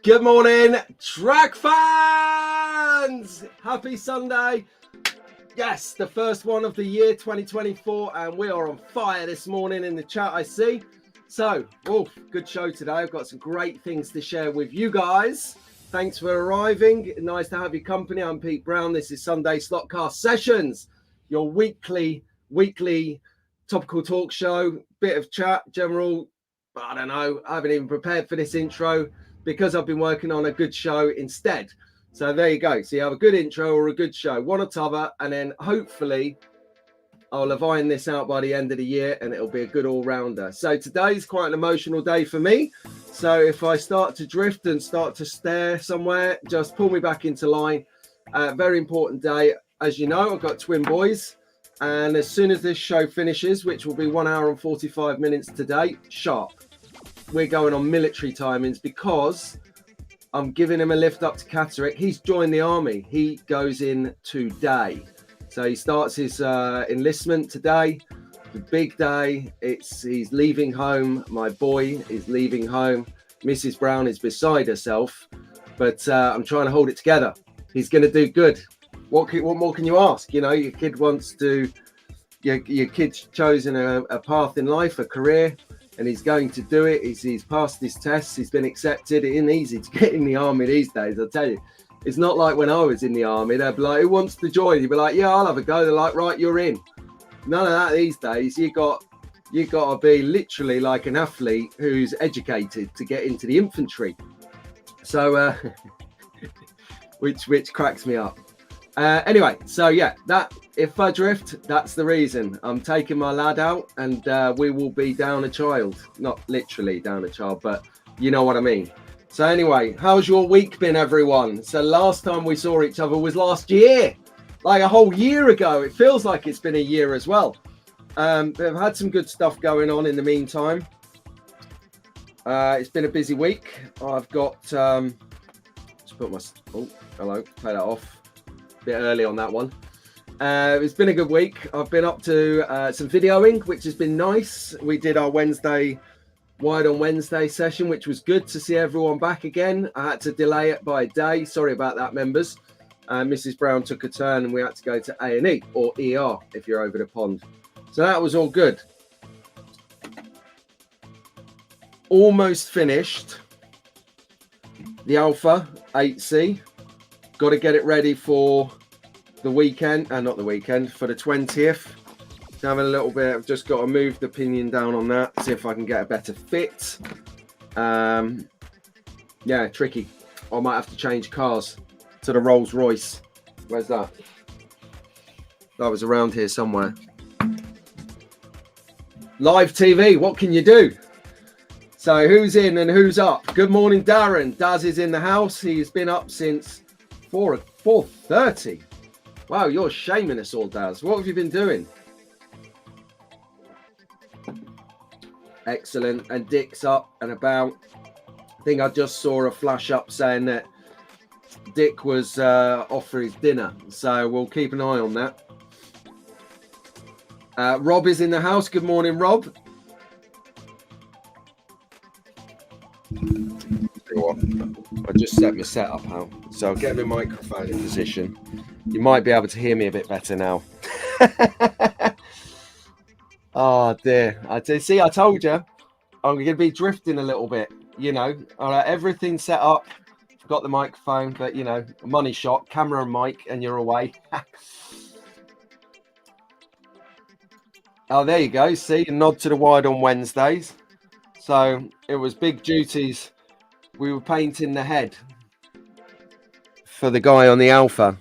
Good morning, track fans! Happy Sunday. Yes, the first one of the year 2024, and we are on fire this morning in the chat, I see. So, good show today. I've got some great things to share with you guys. Thanks for arriving. Nice to have your company. I'm Pete Brown. This is Sunday Slotcast Sessions, your weekly topical talk show. Bit of chat, general, I don't know. I haven't even prepared for this intro because I've been working on a good show instead. So there you go. So you have a good intro or a good show, one or t'other, and then hopefully I'll have ironed this out by the end of the year and it'll be a good all-rounder. So today's quite an emotional day for me. So if I start to drift and start to stare somewhere, just pull me back into line. Very important day. As you know, I've got twin boys. And as soon as this show finishes, which will be 1 hour and 45 minutes today, sharp, we're going on military timings because I'm giving him a lift up to Catterick. He's joined the army. He goes in today. So he starts his enlistment today. The big day. He's leaving home. My boy is leaving home. Mrs. Brown is beside herself, but I'm trying to hold it together. He's going to do good. What more can you ask? You know, your kid wants to, your kid's chosen a path in life, a career, and he's going to do it. He's passed his tests. He's been accepted. It isn't easy to get in the army these days, I'll tell you. It's not like when I was in the army. They'd be like, who wants to join? You'd be like, yeah, I'll have a go. They're like, right, you're in. None of that these days. You got to be literally like an athlete who's educated to get into the infantry. So, which cracks me up. Anyway, so yeah, that if I drift, that's the reason. I'm taking my lad out and we will be down a child. Not literally down a child, but you know what I mean. So anyway, how's your week been, everyone? So last time we saw each other was last year, like a whole year ago. It feels like it's been a year as well. But I've had some good stuff going on in the meantime. It's been a busy week. I've got, just put my, oh, hello, play that off. Bit early on that one. It's been a good week. I've been up to some videoing, which has been nice. We did our Wednesday Wide on Wednesday session, which was good to see everyone back again. I had to delay it by a day. Sorry about that, members. Mrs. Brown took a turn and we had to go to A&E or ER if you're over the pond. So that was all good. Almost finished the Alpha 8C. Got to get it ready for the weekend, not the weekend, for the 20th. Having a little bit, I've just got to move the pinion down on that, see if I can get a better fit. Yeah, tricky. I might have to change cars to the Rolls Royce. Where's that? That was around here somewhere. Live TV, what can you do? So who's in and who's up? Good morning, Darren. Daz is in the house. He's been up since 4:30. Wow, you're shaming us all, Daz. What have you been doing? Excellent. And Dick's up and about. I think I just saw a flash up saying that Dick was off for his dinner. So we'll keep an eye on that. Rob is in the house. Good morning, Rob. I just set my setup out. So I'll get my microphone in position. You might be able to hear me a bit better now. Oh dear. See, I told you I'm going to be drifting a little bit, you know. All right, everything's set up. Got the microphone, but you know, money shot, camera and mic, and you're away. Oh, there you go. See, a nod to the Wide on Wednesdays. So it was big duties. We were painting the head for the guy on the Alpha,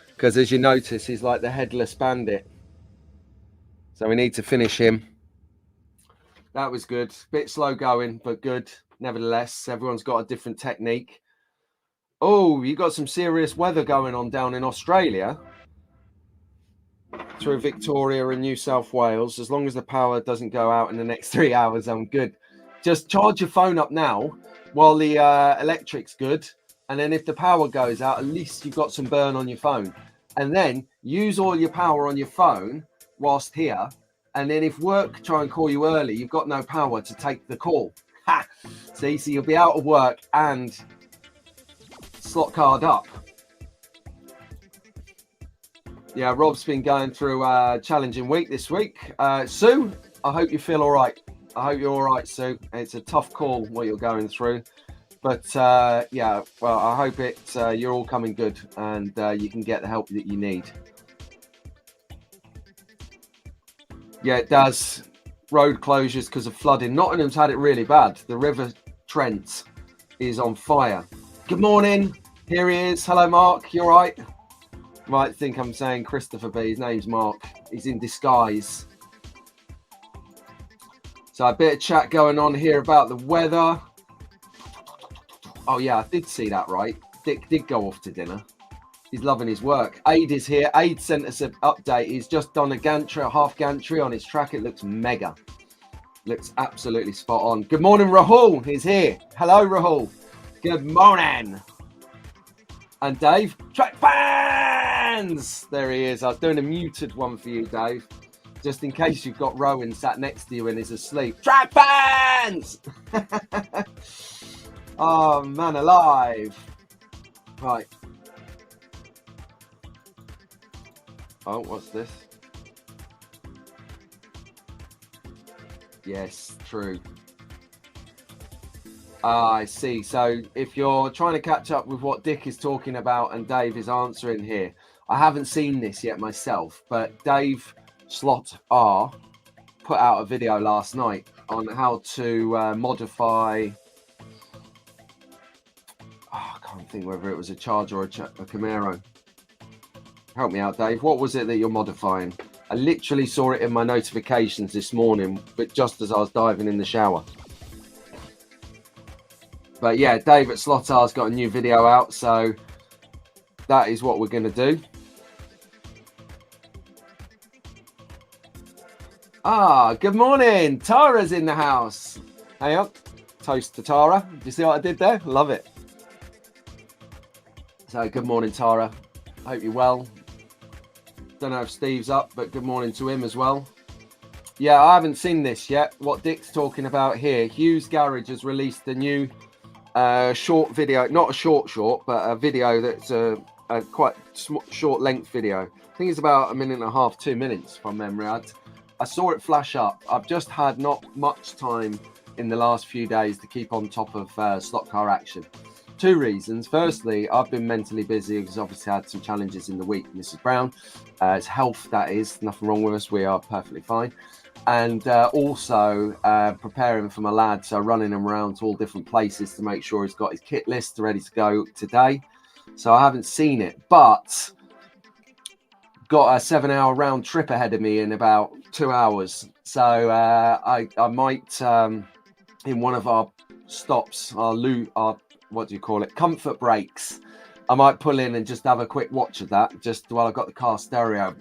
because as you notice, he's like the headless bandit. So we need to finish him. That was good. Bit slow going, but good. Nevertheless, everyone's got a different technique. Oh, you got some serious weather going on down in Australia. Through Victoria and New South Wales. As long as the power doesn't go out in the next 3 hours, I'm good. Just charge your phone up now while the electric's good. And then if the power goes out, at least you've got some burn on your phone. And then use all your power on your phone whilst here. And then if work try and call you early, you've got no power to take the call. Ha! See, so you'll be out of work and slot card up. Yeah, Rob's been going through a challenging week this week. Sue, I hope you feel all right. I hope you're all right, Sue. It's a tough call what you're going through. But yeah, well, I hope you're all coming good and you can get the help that you need. Yeah, it does. Road closures because of flooding. Nottingham's had it really bad. The River Trent is on fire. Good morning. Here he is. Hello, Mark. You all right? You might think I'm saying Christopher B. His name's Mark. He's in disguise. So a bit of chat going on here about the weather. Oh, yeah, I did see that, right? Dick did go off to dinner. He's loving his work. Aid is here. Aid sent us an update. He's just done a gantry, a half gantry on his track. It looks mega. Looks absolutely spot on. Good morning, Rahul. He's here. Hello, Rahul. Good morning. And Dave, track fans. There he is. I was doing a muted one for you, Dave, just in case you've got Rowan sat next to you and is asleep. Track fans. Oh, man alive. Right. Oh, what's this? Yes, true. I see. So if you're trying to catch up with what Dick is talking about and Dave is answering here, I haven't seen this yet myself, but Dave Slot R put out a video last night on how to modify. Oh, I can't think whether it was a Charger or a Camaro. Help me out, Dave. What was it that you're modifying? I literally saw it in my notifications this morning, but just as I was diving in the shower. But yeah, Dave at Slotar's got a new video out, so that is what we're going to do. Ah, good morning. Tara's in the house. Hang on. Toast to Tara. Do you see what I did there? Love it. So good morning, Tara. Hope you're well. Don't know if Steve's up, but good morning to him as well. Yeah, I haven't seen this yet. What Dick's talking about here. Hughes Garage has released a new short video. Not a short, but a video that's a quite short length video. I think it's about 1.5 minutes, 2 minutes from memory. I saw it flash up. I've just had not much time in the last few days to keep on top of slot car action. 2 reasons. Firstly, I've been mentally busy because obviously I had some challenges in the week. Mrs. Brown, it's health, that is. Nothing wrong with us. We are perfectly fine. And also preparing for my lad. So running him around to all different places to make sure he's got his kit list ready to go today. So I haven't seen it, but got a 7-hour round trip ahead of me in about 2 hours. So I might, in one of our stops, our what do you call it? Comfort breaks. I might pull in and just have a quick watch of that, just while I've got the car stereo.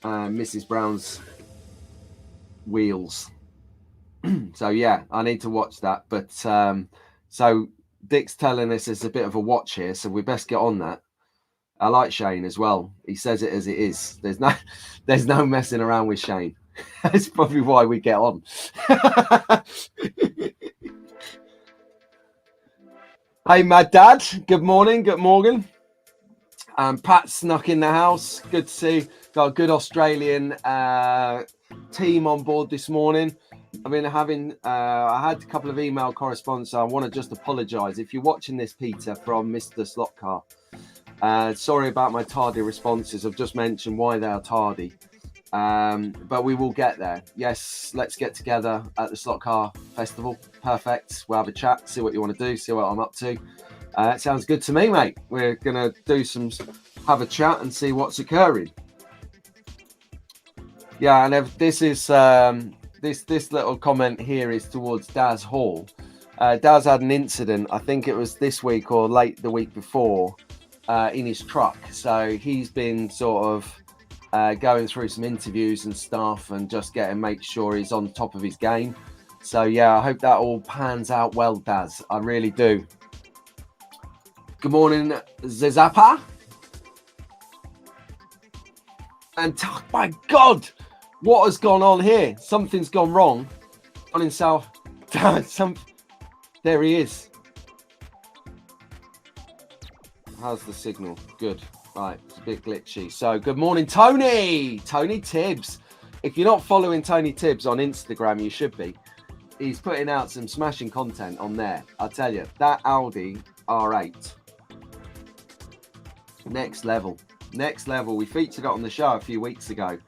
Mrs. Brown's wheels. So yeah, I need to watch that. But so Dick's telling us there's a bit of a watch here, so we best get on that. I like Shane as well. He says it as it is. There's no messing around with Shane. That's probably why we get on. Hey, Mad Dad. Good morning. Good morning. Pat snuck in the house. Good to see. Got a good Australian team on board this morning. I've been having, I had a couple of email correspondence. So I want to just apologise. If you're watching this, Peter, from Mr. Slotcar, sorry about my tardy responses. I've just mentioned why they are tardy. But we will get there. Yes, let's get together at the Slot Car Festival. Perfect. We'll have a chat, see what you want to do, see what I'm up to. It sounds good to me, mate. We're gonna have a chat and see what's occurring. Yeah, and if this is this little comment here is towards Daz Hall. Daz had an incident. I think it was this week or late the week before in his truck. So he's been sort of going through some interviews and stuff and just make sure he's on top of his game. So yeah, I hope that all pans out well, Daz. I really do. Good morning, Zezapa. And oh my God, what has gone on here? Something's gone wrong. On in South. There he is. How's the signal? Good. Right, it's a bit glitchy. So good morning, Tony Tibbs. If you're not following Tony Tibbs on Instagram, you should be. He's putting out some smashing content on there. I'll tell you, that Audi R8, next level. We featured it on the show a few weeks ago.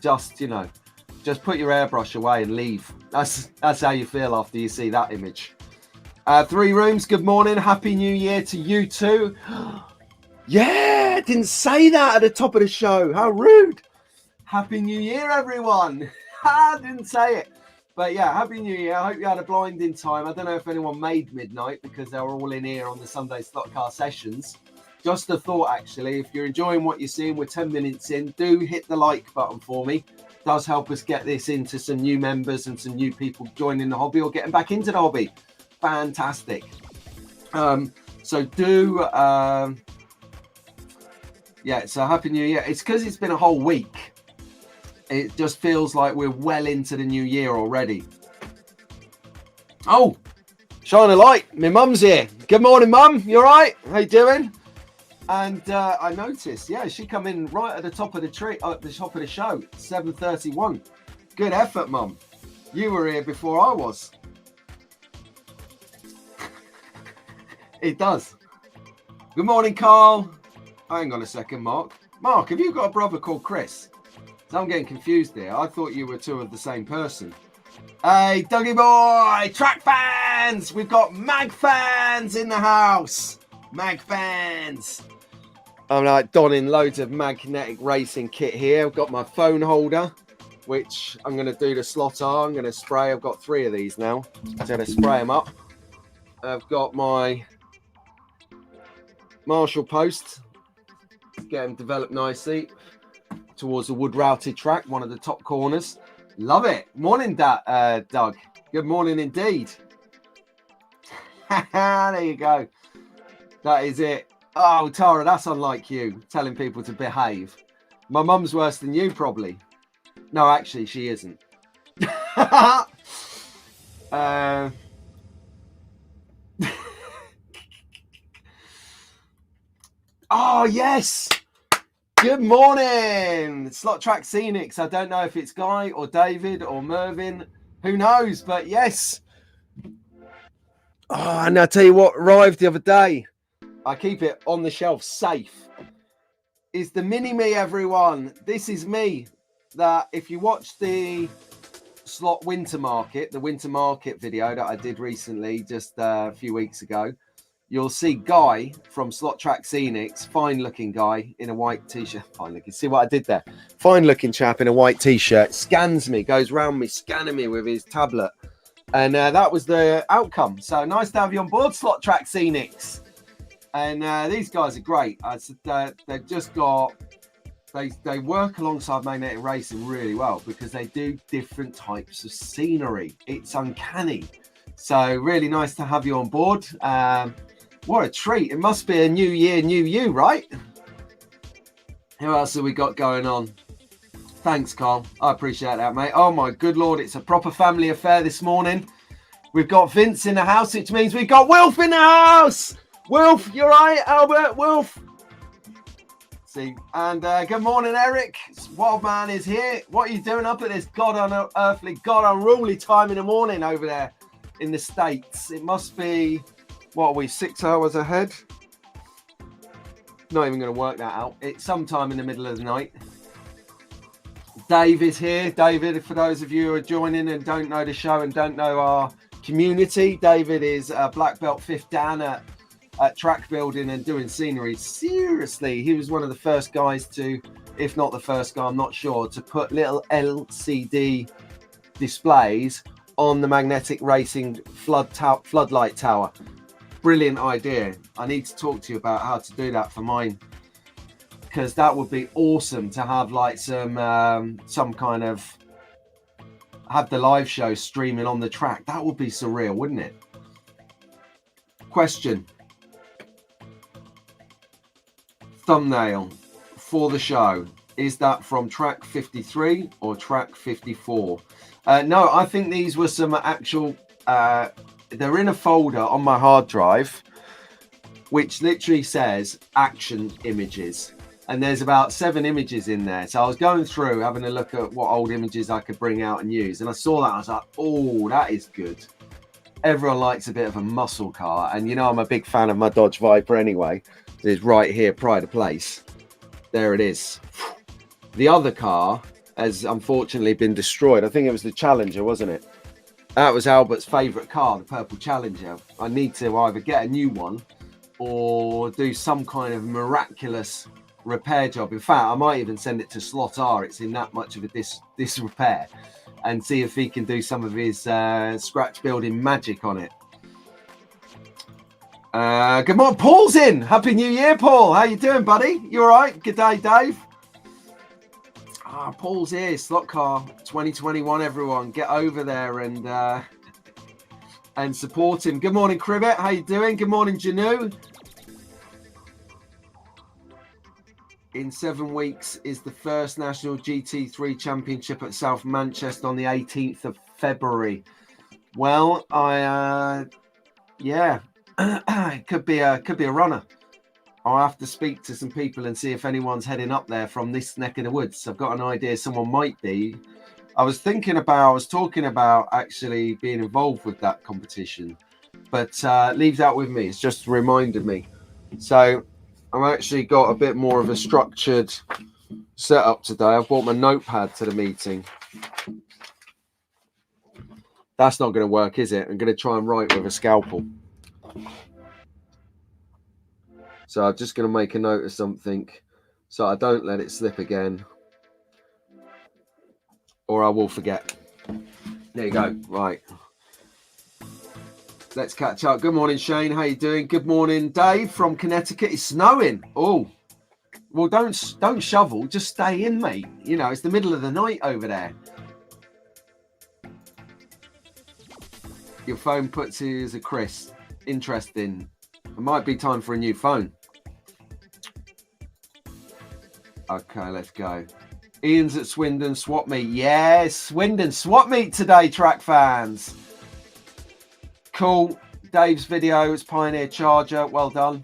Just, you know, just put your airbrush away and leave. That's how you feel after you see that image. 3 rooms, good morning. Happy New Year to you too. Yeah, didn't say that at the top of the show. How rude. Happy New Year, everyone. I didn't say it. But yeah, Happy New Year. I hope you had a blinding time. I don't know if anyone made midnight because they were all in here on the Sunday slot car sessions. Just a thought, actually. If you're enjoying what you're seeing, we're 10 minutes in. Do hit the like button for me. It does help us get this into some new members and some new people joining the hobby or getting back into the hobby. Fantastic. So do... yeah, so Happy New Year. It's because it's been a whole week. It just feels like we're well into the new year already. Oh, shine a light. My mum's here. Good morning, mum. You all right? How you doing? And I noticed, yeah, she come in right at the top of the tree, at the top of the show, 7:31. Good effort, mum. You were here before I was. It does. Good morning, Carl. Hang on a second, Mark. Mark, have you got a brother called Chris? So I'm getting confused there. I thought you were two of the same person. Hey, Dougie boy, track fans. We've got mag fans in the house. Mag fans. I'm like donning loads of magnetic racing kit here. I've got my phone holder, which I'm going to do the slot on. I'm going to spray. I've got 3 of these now. I'm going to spray them up. I've got my Marshall post. Get them developed nicely towards the wood routed track, one of the top corners. Love it. Morning, Doug. Good morning indeed. There you go. That is it. Oh, Tara, that's unlike you, telling people to behave. My mum's worse than you, probably. No, actually, she isn't. Oh, yes. Good morning. Slot Track Scenics. I don't know if it's Guy or David or Mervyn. Who knows? But yes. Oh, and I'll tell you what arrived the other day. I keep it on the shelf safe. Is the mini-me, everyone. This is me. That if you watch the slot winter market, the winter market video that I did recently, just a few weeks ago, you'll see Guy from Slot Track Scenics, fine-looking guy in a white T-shirt. Fine-looking. See what I did there? Fine-looking chap in a white T-shirt. Scans me, goes round me, scanning me with his tablet. And that was the outcome. So nice to have you on board, Slot Track Scenics. And these guys are great. They've just got... They work alongside magnetic racing really well because they do different types of scenery. It's uncanny. So really nice to have you on board. What a treat. It must be a new year, new you, right? Who else have we got going on? Thanks, Carl. I appreciate that, mate. Oh, my good Lord. It's a proper family affair this morning. We've got Vince in the house, which means we've got Wilf in the house. Wilf, you're right, Albert. Wilf. See. And good morning, Eric. Wild Man is here. What are you doing up at this God-unearthly, God-unruly time in the morning over there in the States? It must be... What are we, 6 hours ahead? Not even going to work that out. It's sometime in the middle of the night. Dave is here. David, for those of you who are joining and don't know the show and don't know our community, David is a black belt 5th Dan at track building and doing scenery. Seriously, he was one of the first guys to, if not the first guy, I'm not sure, to put little LCD displays on the magnetic racing floodlight tower. Brilliant idea. I need to talk to you about how to do that for mine, because that would be awesome to have like some kind of have the live show streaming on the track. That would be surreal, wouldn't it? Question. Thumbnail for the show. Is that from track 53 or track 54? No, I think these were some actual... they're in a folder on my hard drive. which literally says action images. And there's about 7 images in there. So I was going through, having a look at what old images I could bring out and use. And I saw that. I was like, oh, that is good. Everyone likes a bit of a muscle car. And, you know, I'm a big fan of my Dodge Viper anyway. It's right here, pride of place. There it is. The other car has unfortunately been destroyed. I think it was the Challenger, wasn't it? That was Albert's favourite car, the purple Challenger. I need to either get a new one or do some kind of miraculous repair job. In fact, I might even send it to Slot R. It's in that much of a disrepair, and see if he can do some of his scratch building magic on it. Good morning, Paul's in. Happy New Year, Paul. How you doing, buddy? You all right? Good day, Dave. Paul's here. Slot Car 2021. Everyone, get over there and support him. Good morning, Cribbit. How you doing? Good morning, Janu. In 7 weeks is the first National GT3 Championship at South Manchester on the 18th of February. Well, yeah, it could be a runner. I'll have to speak to some people and see if anyone's heading up there from this neck of the woods. I've got an idea someone might be. I was talking about actually being involved with that competition, but leave that with me. It's just reminded me. So I've actually got a bit more of a structured setup today. I've brought my notepad to the meeting. That's not going to work, is it? I'm going to try and write with a scalpel. So I'm just going to make a note of something so I don't let it slip again, or I will forget. There you go. Right. Let's catch up. Good morning, Shane. How you doing? Good morning, Dave from Connecticut. It's snowing. Oh, well, don't shovel. Just stay in, mate. You know, it's the middle of the night over there. Your phone puts you as a Chris. Interesting. It might be time for a new phone. Okay, let's go. Ian's at Swindon Swap Meet. Yes, Swindon Swap Meet today, track fans. Cool. Dave's video, it's Pioneer Charger. Well done.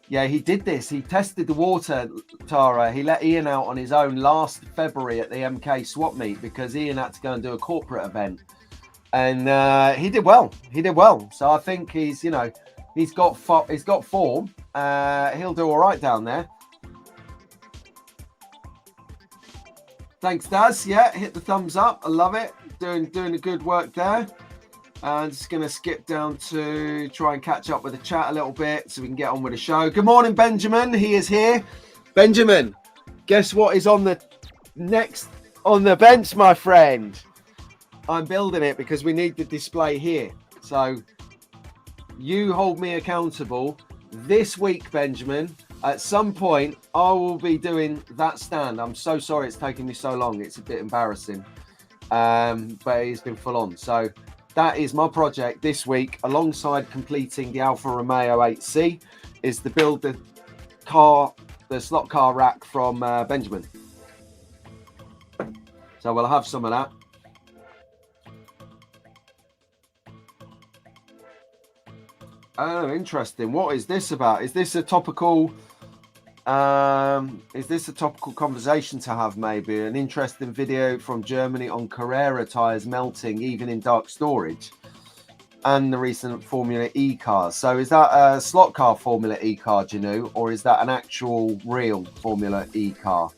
Yeah, he did this. He tested the water, Tara. He let Ian out on his own last February at the MK Swap Meet because Ian had to go and do a corporate event. And he did well. He did well. So I think he's got form. He'll do all right down there. Thanks, Daz. Yeah, hit the thumbs up. I love it. Doing the good work there. I'm just going to skip down to try and catch up with the chat a little bit so we can get on with the show. Good morning, Benjamin. He is here. Benjamin, guess what is on the next on the bench, my friend? I'm building it because we need the display here. So you hold me accountable. This week, Benjamin, at some point, I will be doing that stand. I'm so sorry it's taken me so long. It's a bit embarrassing, but it's been full on. So that is my project this week, alongside completing the Alfa Romeo 8C, is to build the slot car rack from Benjamin. So we'll have some of that. Oh, interesting. What is this about? Is this a topical? Is this a topical conversation to have? Maybe an interesting video from Germany on Carrera tires melting even in dark storage, and the recent Formula E cars. So is that a slot car Formula E car, do you know, or is that an actual real Formula E car?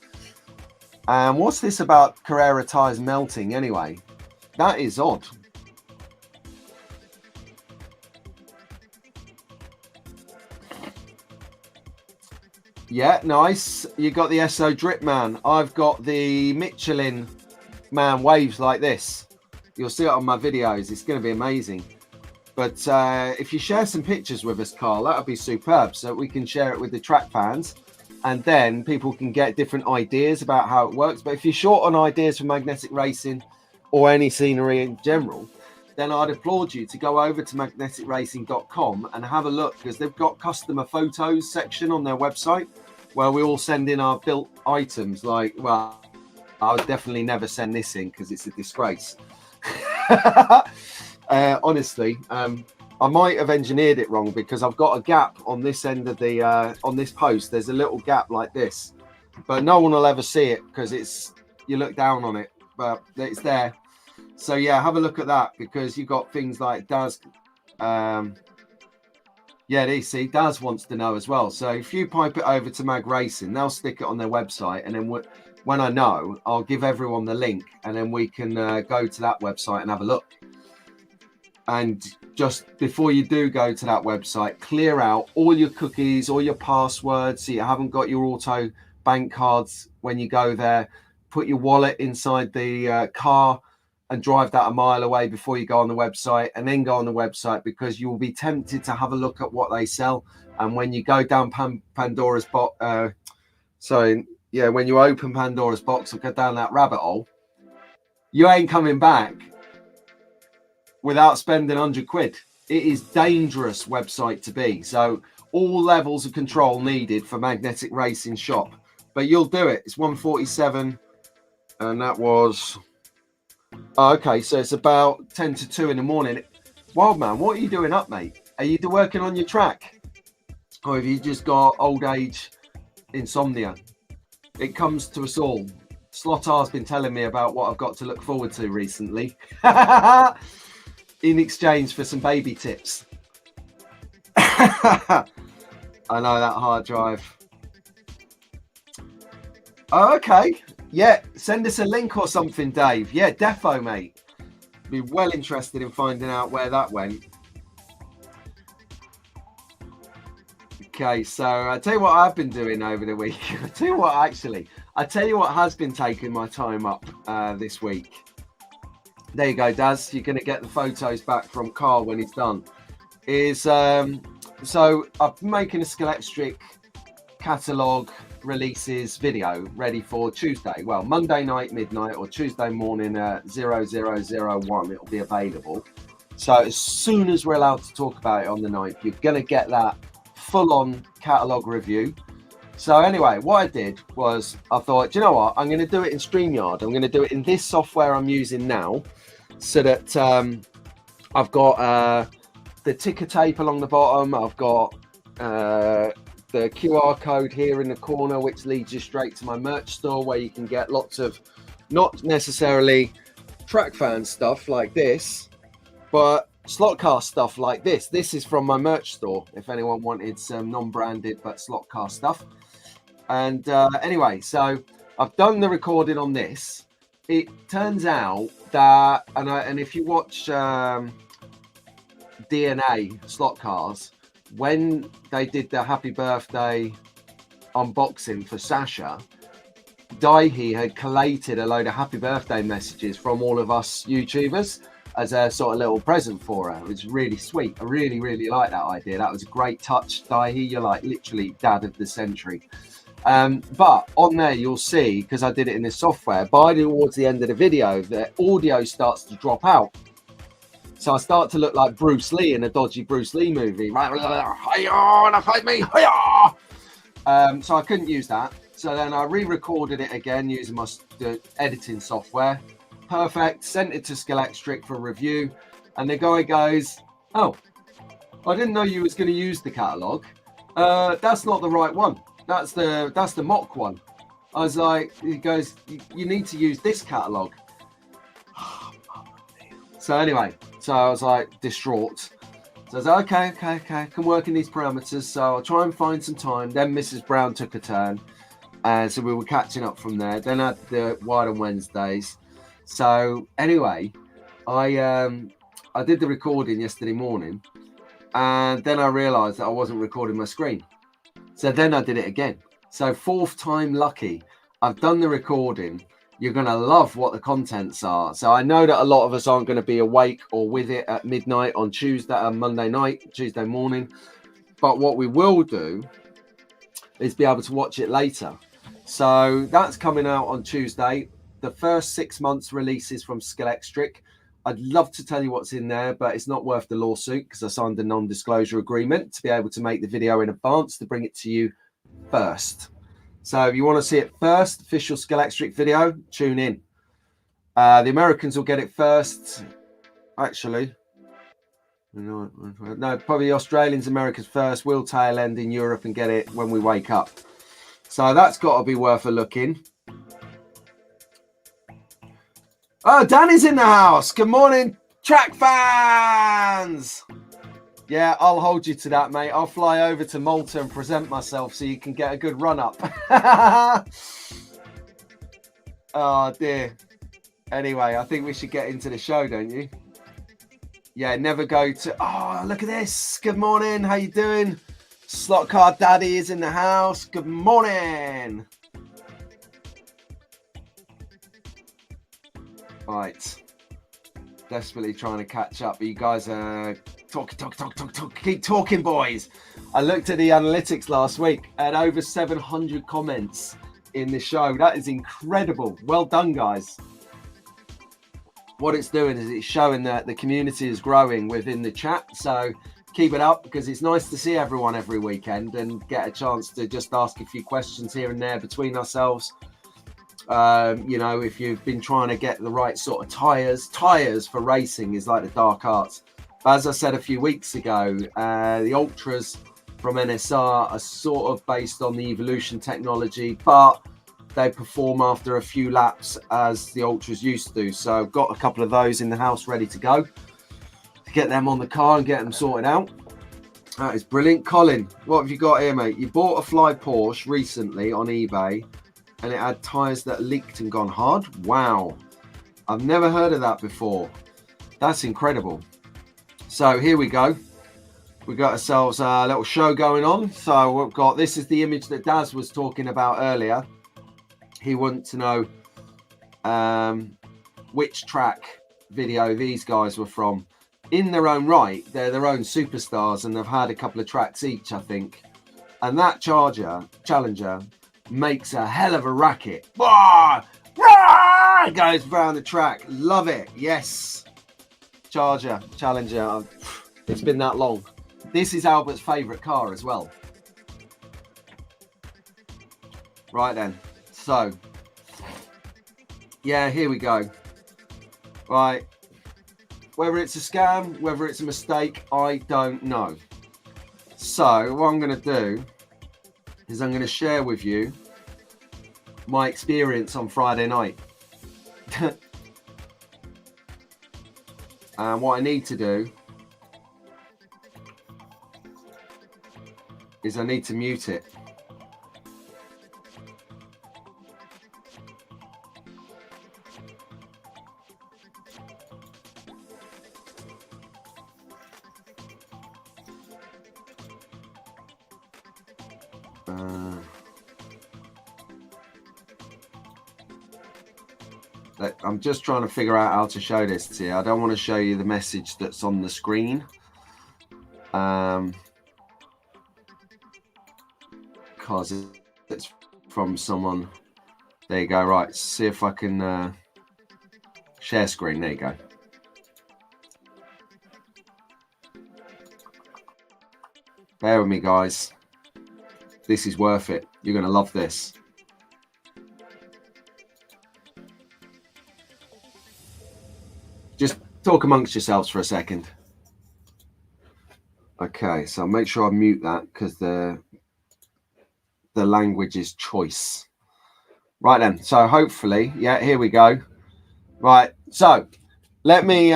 And what's this about Carrera tires melting anyway? That is odd. Yeah, nice. You got the SO Drip Man. I've got the Michelin Man waves like this. You'll see it on my videos. It's going to be amazing. But if you share some pictures with us, Carl, that would be superb. So we can share it with the track fans. And then people can get different ideas about how it works. But if you're short on ideas for magnetic racing or any scenery in general, then I'd applaud you to go over to magneticracing.com and have a look, because they've got customer photos section on their website where we all send in our built items. Like, well, I would definitely never send this in because it's a disgrace. Honestly, I might have engineered it wrong because I've got a gap on this end of the on this post. There's a little gap like this, but no one will ever see it because it's, you look down on it, but it's there. So yeah, have a look at that because you've got things like Daz. Yeah, Daz wants to know as well. So if you pipe it over to Mag Racing, they'll stick it on their website, and then when I know, I'll give everyone the link, and then we can go to that website and have a look. And just before you do go to that website, clear out all your cookies, all your passwords, so you haven't got your auto bank cards when you go there. Put your wallet inside the car and drive that a mile away before you go on the website, and then go on the website, because you will be tempted to have a look at what they sell. And when you go down Pandora's box, when you open Pandora's box or go down that rabbit hole, you ain't coming back without spending 100 quid. It is dangerous website to be. So all levels of control needed for Magnetic Racing Shop, but you'll do it. It's 1:47, and that was... Oh, okay, so it's about 10 to 2 in the morning. Wildman, what are you doing up, mate? Are you working on your track? Or have you just got old age insomnia? It comes to us all. Slotar's been telling me about what I've got to look forward to recently. In exchange for some baby tips. I know that hard drive. Oh, okay. Yeah, send us a link or something, Dave. Yeah, defo, mate. Be well interested in finding out where that went. Okay, so I'll tell you what I've been doing over the week. I'll tell you what has been taking my time up this week. There you go, Daz. You're going to get the photos back from Carl when he's done. So I'm making a Scalextric catalogue releases video ready for Tuesday. Well, Monday night midnight or Tuesday morning 0001 it'll be available. So as soon as we're allowed to talk about it on the 9th, you're going to get that full-on catalogue review. So anyway, what I did was I thought, you know what, I'm going to do it in StreamYard. I'm going to do it in this software I'm using now, so that I've got the ticker tape along the bottom. I've got the QR code here in the corner, which leads you straight to my merch store, where you can get lots of, not necessarily track fan stuff like this, but slot car stuff like this. This is from my merch store, if anyone wanted some non-branded but slot car stuff. And anyway, so I've done the recording on this. It turns out that, and if you watch DNA slot cars, when they did the happy birthday unboxing for Sasha, Daihi had collated a load of happy birthday messages from all of us YouTubers as a sort of little present for her. It was really sweet. I really, really like that idea. That was a great touch, Daihi. You're like literally dad of the century. But on there you'll see, because I did it in this software, by towards the end of the video, the audio starts to drop out. So I start to look like Bruce Lee in a dodgy Bruce Lee movie. So I couldn't use that. So then I re-recorded it again using my editing software. Perfect. Sent it to Scalextric for review. And the guy goes, oh, I didn't know you was going to use the catalogue. That's not the right one. That's the mock one. I was like, he goes, you need to use this catalogue. So anyway, so I was like distraught. So I was like, okay, I can work in these parameters. So I'll try and find some time. Then Mrs. Brown took a turn. And so we were catching up from there. Then I had the Wild on Wednesdays. So anyway, I did the recording yesterday morning. And then I realised that I wasn't recording my screen. So then I did it again. So 4th time lucky. I've done the recording. You're going to love what the contents are. So I know that a lot of us aren't going to be awake or with it at midnight on Monday night, Tuesday morning. But what we will do is be able to watch it later. So that's coming out on Tuesday. The first 6 months releases from Scalextric. I'd love to tell you what's in there, but it's not worth the lawsuit because I signed a non-disclosure agreement to be able to make the video in advance to bring it to you first. So if you want to see it first, official Scalextric video, tune in. The Americans will get it first. Actually, No, probably Australians, Americans first. We'll tail end in Europe and get it when we wake up. So that's got to be worth a look in. Oh, Danny's in the house. Good morning, track fans. Yeah, I'll hold you to that, mate. I'll fly over to Malta and present myself so you can get a good run up. Oh, dear. Anyway, I think we should get into the show, don't you? Yeah, never go to... Oh, look at this. Good morning. How you doing? Slot Card Daddy is in the house. Good morning. Right. Desperately trying to catch up. You guys are talk. Keep talking, boys. I looked at the analytics last week. I had over 700 comments in the show. That is incredible. Well done, guys. What it's doing is it's showing that the community is growing within the chat. So keep it up, because it's nice to see everyone every weekend and get a chance to just ask a few questions here and there between ourselves. You know, if you've been trying to get the right sort of tires for racing is like the dark arts. As I said a few weeks ago, the ultras from NSR are sort of based on the Evolution technology, but they perform after a few laps as the ultras used to. So I've got a couple of those in the house ready to go to get them on the car and get them sorted out. That is brilliant. Colin, what have you got here, mate? You bought a Fly Porsche recently on eBay and it had tyres that leaked and gone hard. Wow. I've never heard of that before. That's incredible. So here we go. We got ourselves a little show going on. So we've got, this is the image that Daz was talking about earlier. He wanted to know which track video these guys were from. In their own right, they're their own superstars and they've had a couple of tracks each, I think. And that Challenger makes a hell of a racket. It goes around the track. Love it. Yes. Challenger. It's been that long. This is Albert's favourite car as well. Right then. So, yeah, here we go. Right. Whether it's a scam, whether it's a mistake, I don't know. So what I'm going to do is I'm going to share with you my experience on Friday night. And what I need to do is I need to mute it. I'm just trying to figure out how to show this to you. I don't want to show you the message that's on the screen. Because it's from someone. There you go. Right. See if I can share screen. There you go. Bear with me, guys. This is worth it. You're going to love this. Just talk amongst yourselves for a second. Okay, so make sure I mute that because the language is choice. Right then, so hopefully, yeah, here we go. Right, so let me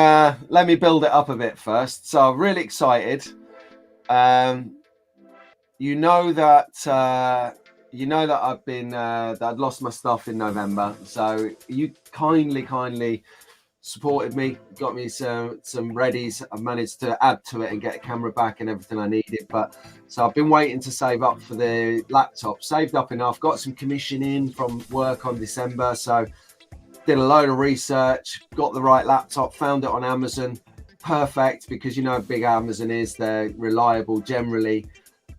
build it up a bit first. So I'm really excited. You know that I've been that I'd lost my stuff in November. So you kindly supported me, got me some readies. I've managed to add to it and get a camera back and everything I needed. But so I've been waiting to save up for the laptop. Saved up enough, got some commission in from work on December. So did a load of research, got the right laptop, found it on Amazon. Perfect, because you know how big Amazon is. They're reliable generally.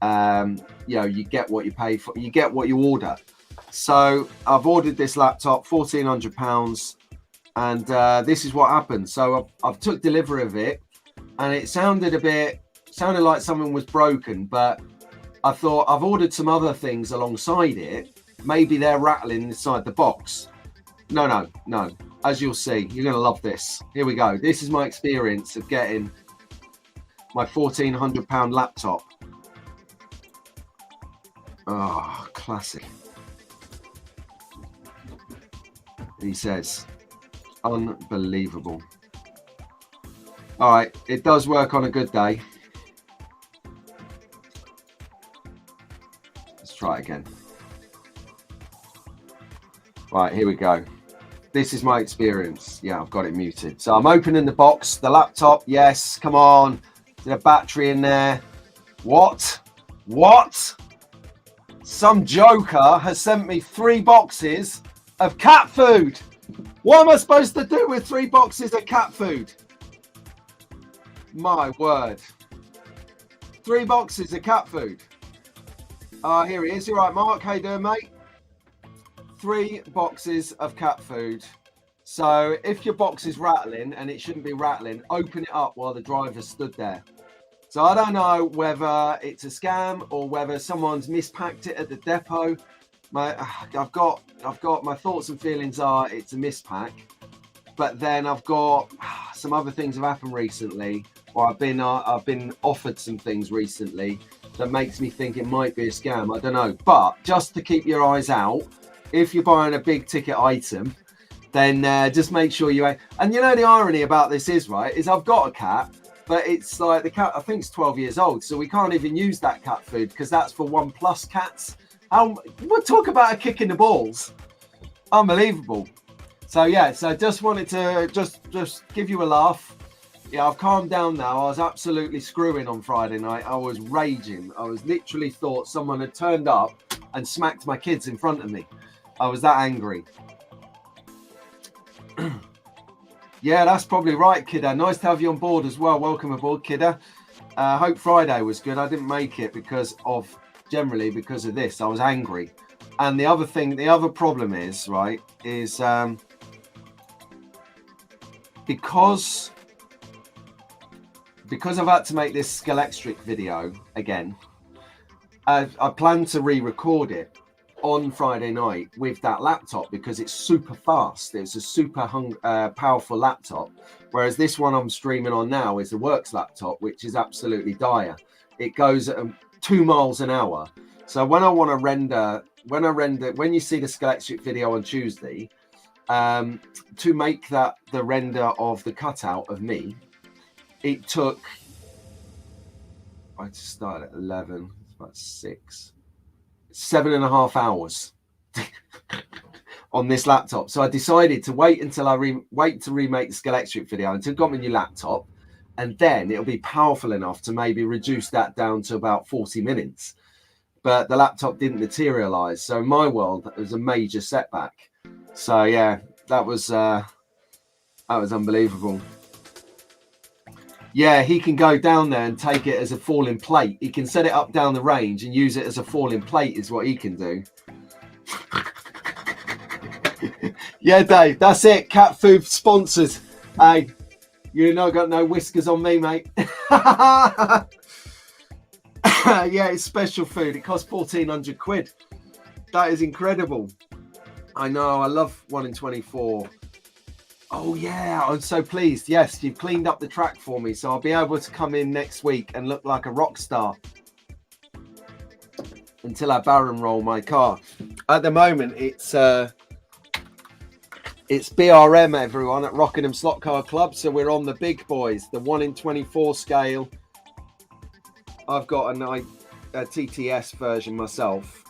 You know, you get what you pay for, you get what you order. So I've ordered this laptop, £1,400. And this is what happened. So I've took delivery of it, and it sounded like something was broken. But I thought I've ordered some other things alongside it. Maybe they're rattling inside the box. No. As you'll see, you're going to love this. Here we go. This is my experience of getting my £1,400 laptop. Oh, classic. He says, unbelievable. All right, it does work on a good day. Let's try it again. Right, here we go. This is my experience. Yeah, I've got it muted. So I'm opening the box, the laptop. Yes, come on. There's a battery in there. What? Some joker has sent me 3 boxes of cat food. What am I supposed to do with 3 boxes of cat food? My word. 3 boxes of cat food. Here he is. You all right, Mark? How you doing, mate? 3 boxes of cat food. So if your box is rattling, and it shouldn't be rattling, open it up while the driver stood there. So I don't know whether it's a scam or whether someone's mispacked it at the depot. I've got my thoughts and feelings are it's a mispack, but then I've got some other things have happened recently, or I've been offered some things recently that makes me think it might be a scam. I don't know, but just to keep your eyes out, if you're buying a big ticket item, then just make sure you. And you know the irony about this is is I've got a cat. But it's like the cat, I think it's 12 years old. So we can't even use that cat food because that's for 1+ cats. We'll talk about a kick in the balls. Unbelievable. So yeah, so just wanted to just give you a laugh. Yeah, I've calmed down now. I was absolutely screwing on Friday night. I was raging. I was literally thought someone had turned up and smacked my kids in front of me. I was that angry. Yeah, that's probably right, Kidda. Nice to have you on board as well. Welcome aboard, Kidda. Hope Friday was good. I didn't make it because of this. I was angry. And the other problem is, because I've had to make this Scalextric video again, I plan to re-record it on Friday night with that laptop because it's super fast. It's a super powerful laptop, whereas this one I'm streaming on now is a Works laptop, which is absolutely dire. It goes at 2 miles an hour. So when I want to render, when you see the Scalextric video on Tuesday, to make that the render of the cutout of me, it took, I started at 11, it's about 6. 7.5 hours on this laptop. So I decided to wait until I remake the Scalextric video until I got my new laptop, and then it'll be powerful enough to maybe reduce that down to about 40 minutes. But the laptop didn't materialize. So in my world, it was a major setback. So yeah, that was unbelievable. Yeah, he can go down there and take it as a falling plate. He can set it up down the range and use it as a falling plate is what he can do. Yeah, Dave, that's it. Cat food sponsors. Hey, you not got no whiskers on me, mate. Yeah, it's special food. It costs 1,400 quid. That is incredible. I know. I love 1 in 24. Oh yeah, I'm so pleased. Yes, you've cleaned up the track for me, so I'll be able to come in next week and look like a rock star until I barrel roll my car. At the moment, it's BRM, everyone, at Rockingham Slot Car Club. So we're on the big boys, the 1 in 24 scale. I've got a TTS version myself.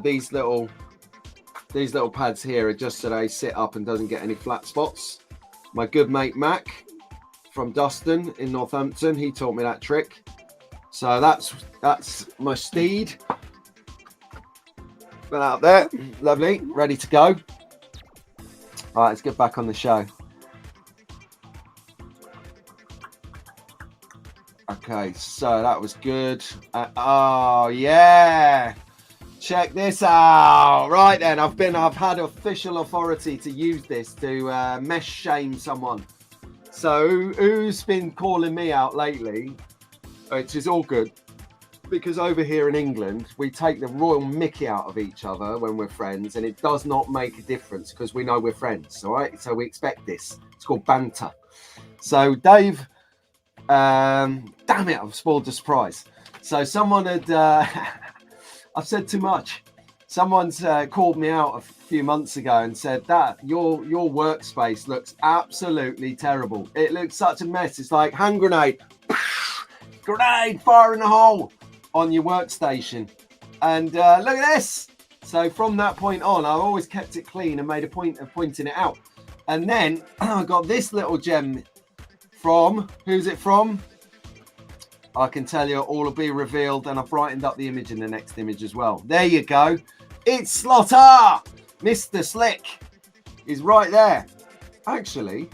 These little pads here are just so they sit up and doesn't get any flat spots. My good mate Mac from Dustin in Northampton, he taught me that trick. So that's my steed. Been out there, lovely, ready to go. All right, let's get back on the show. Okay, so that was good. Oh yeah. Check this out. Right then, I've had official authority to use this to mesh shame someone. So who's been calling me out lately, which is all good, because over here in England, we take the royal mickey out of each other when we're friends, and it does not make a difference because we know we're friends, all right? So we expect this. It's called banter. So Dave Damn it, I've spoiled the surprise. So someone had, I've said too much. Someone's called me out a few months ago and said that your workspace looks absolutely terrible. It looks such a mess. It's like hand grenade, grenade, fire in the hole on your workstation. And look at this. So from that point on, I've always kept it clean and made a point of pointing it out. And then I got this little gem from, who's it from? I can tell you, all will be revealed, and I've brightened up the image in the next image as well. There you go. It's Slotter! Mr. Slick is right there. Actually,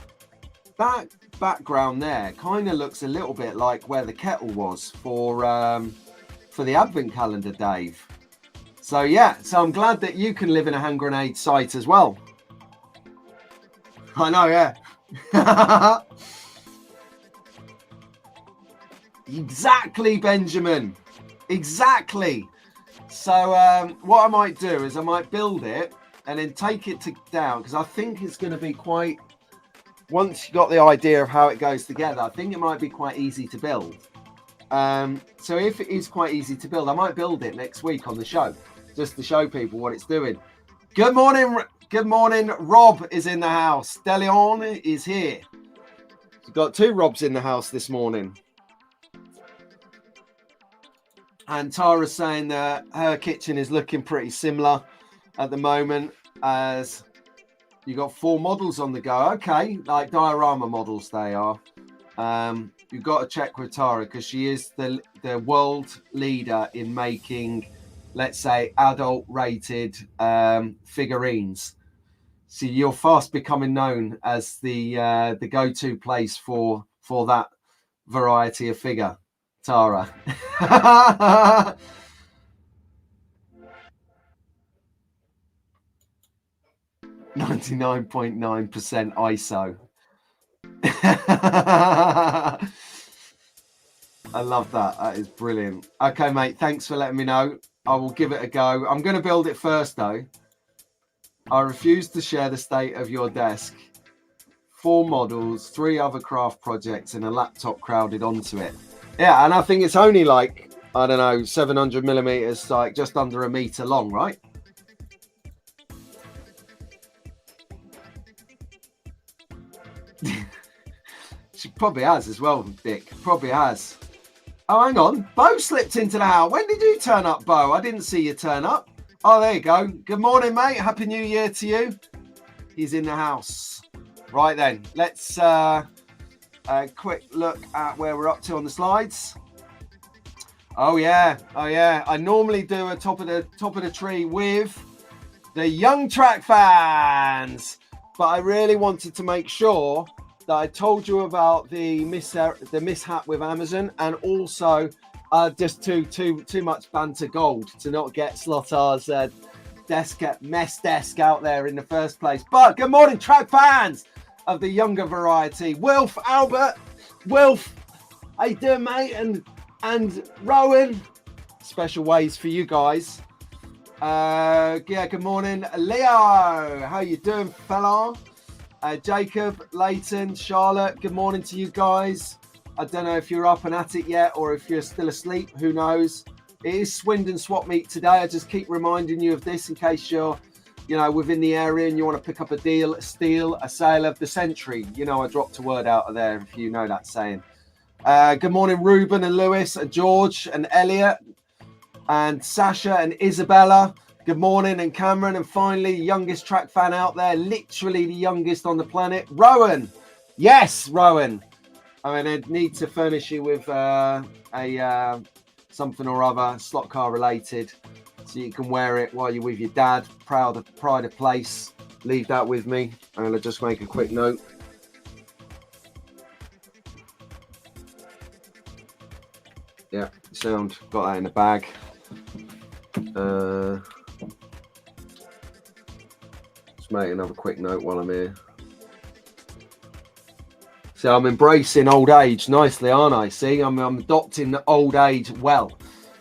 that background there kind of looks a little bit like where the kettle was for the advent calendar, Dave. So yeah, so I'm glad that you can live in a hand grenade site as well. I know, yeah. Exactly, Benjamin. Exactly. So what I might do is I might build it and then take it down, because I think it's going to be quite, once you got the idea of how it goes together, I think it might be quite easy to build. So if it is quite easy to build, I might build it next week on the show, just to show people what it's doing. Good morning. Good morning. Rob is in the house. Deleon is here. We've got two Robs in the house this morning. And Tara's saying that her kitchen is looking pretty similar at the moment, as you got 4 models on the go. Okay, like diorama models they are. You've got to check with Tara, because she is the world leader in making, let's say, adult rated figurines. So you're fast becoming known as the go-to place for that variety of figure, Tara. 99.9% ISO. I love that. That is brilliant. Okay, mate, thanks for letting me know. I will give it a go. I'm going to build it first, though. I refuse to share the state of your desk. 4 models, 3 other craft projects, and a laptop crowded onto it. Yeah, and I think it's only like, I don't know, 700 millimeters, like just under a meter long, right? She probably has as well, Dick. Probably has. Oh, hang on. Bo slipped into the house. When did you turn up, Bo? I didn't see you turn up. Oh, there you go. Good morning, mate. Happy New Year to you. He's in the house. Right then, let's a quick look at where we're up to on the slides. Oh yeah. I normally do a top of the tree with the young track fans, but I really wanted to make sure that I told you about the mishap with Amazon, and also just too much banter gold to not get Slotter's mess desk out there in the first place. But good morning, track fans of the younger variety. Wilf, Albert, Wilf, how you doing, mate? And Rowan, special ways for you guys. Yeah, good morning, Leo. How you doing, fella? Jacob, Leighton, Charlotte, good morning to you guys. I don't know if you're up and at it yet, or if you're still asleep, who knows. It is Swindon Swap Meet today. I just keep reminding you of this in case you're, within the area and you want to pick up a deal, a steal, a sale of the century. I dropped a word out of there, if you know that saying. Good morning, Ruben and Lewis and George and Elliot and Sasha and Isabella. Good morning, and Cameron, and finally, youngest track fan out there, literally the youngest on the planet, Rowan. Yes, Rowan. I mean, I need to furnish you with something or other, slot car related, so you can wear it while you're with your dad. Pride of place. Leave that with me. I'm going to just make a quick note. Yeah, sound. Got that in the bag. Just make another quick note while I'm here. So I'm embracing old age nicely, aren't I? See, I'm adopting the old age well.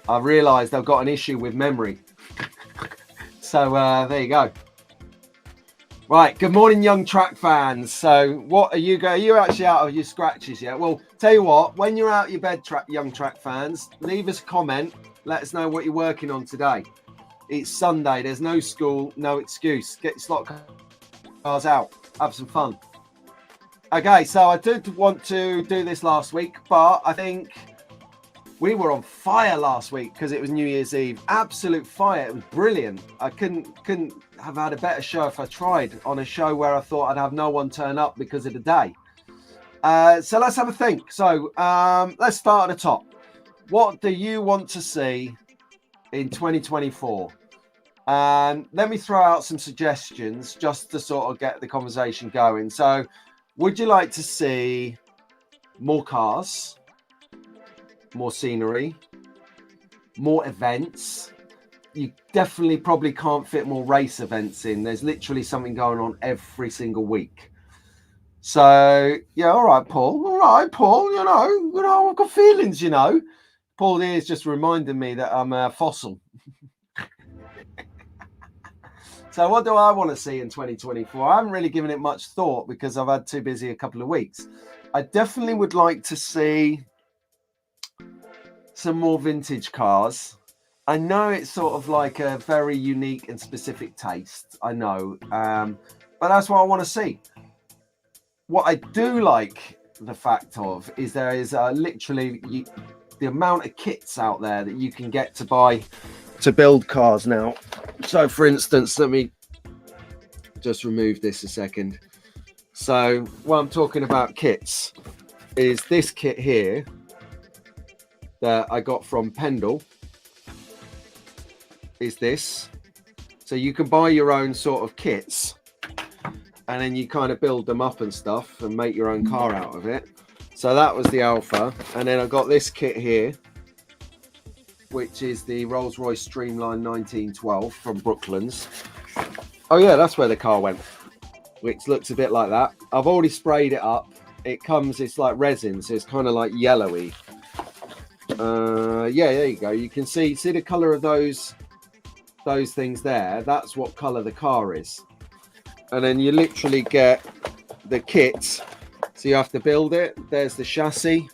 I realised I've got an issue with memory. So there you go. Right, good morning, young track fans. So, what are you going? Are you actually out of your scratches yet? Well, tell you what, when you're out of your bed, young track fans, leave us a comment. Let us know what you're working on today. It's Sunday. There's no school, no excuse. Get your slot cars out. Have some fun. Okay, so I did want to do this last week, but I think we were on fire last week because it was New Year's Eve. Absolute fire. It was brilliant. I couldn't have had a better show if I tried on a show where I thought I'd have no one turn up because of the day. So let's have a think. So let's start at the top. What do you want to see in 2024? And let me throw out some suggestions just to sort of get the conversation going. So would you like to see more cars, more scenery, more events? You definitely probably can't fit more race events in. There's literally something going on every single week. So, yeah, all right, Paul. All right, Paul, you know, I've got feelings, you know. Paul here is just reminding me that I'm a fossil. So what do I want to see in 2024? I haven't really given it much thought because I've had too busy a couple of weeks. I definitely would like to see some more vintage cars. I know it's sort of like a very unique and specific taste, I know, but that's what I want to see. What I do like the fact of is there is literally the amount of kits out there that you can get to buy to build cars now. So for instance, let me just remove this a second. So what I'm talking about kits is this kit here that I got from Pendle. Is this. So you can buy your own sort of kits and then you kind of build them up and stuff and make your own car out of it. So that was the Alpha. And then I got this kit here, which is the Rolls-Royce Streamline 1912 from Brooklands. Oh yeah, that's where the car went, which looks a bit like that. I've already sprayed it up. It comes, it's like resin, so it's kind of like yellowy. Yeah, there you go. You can see the color of those things there. That's what color the car is. And then you literally get the kit. So you have to build it. There's the chassis.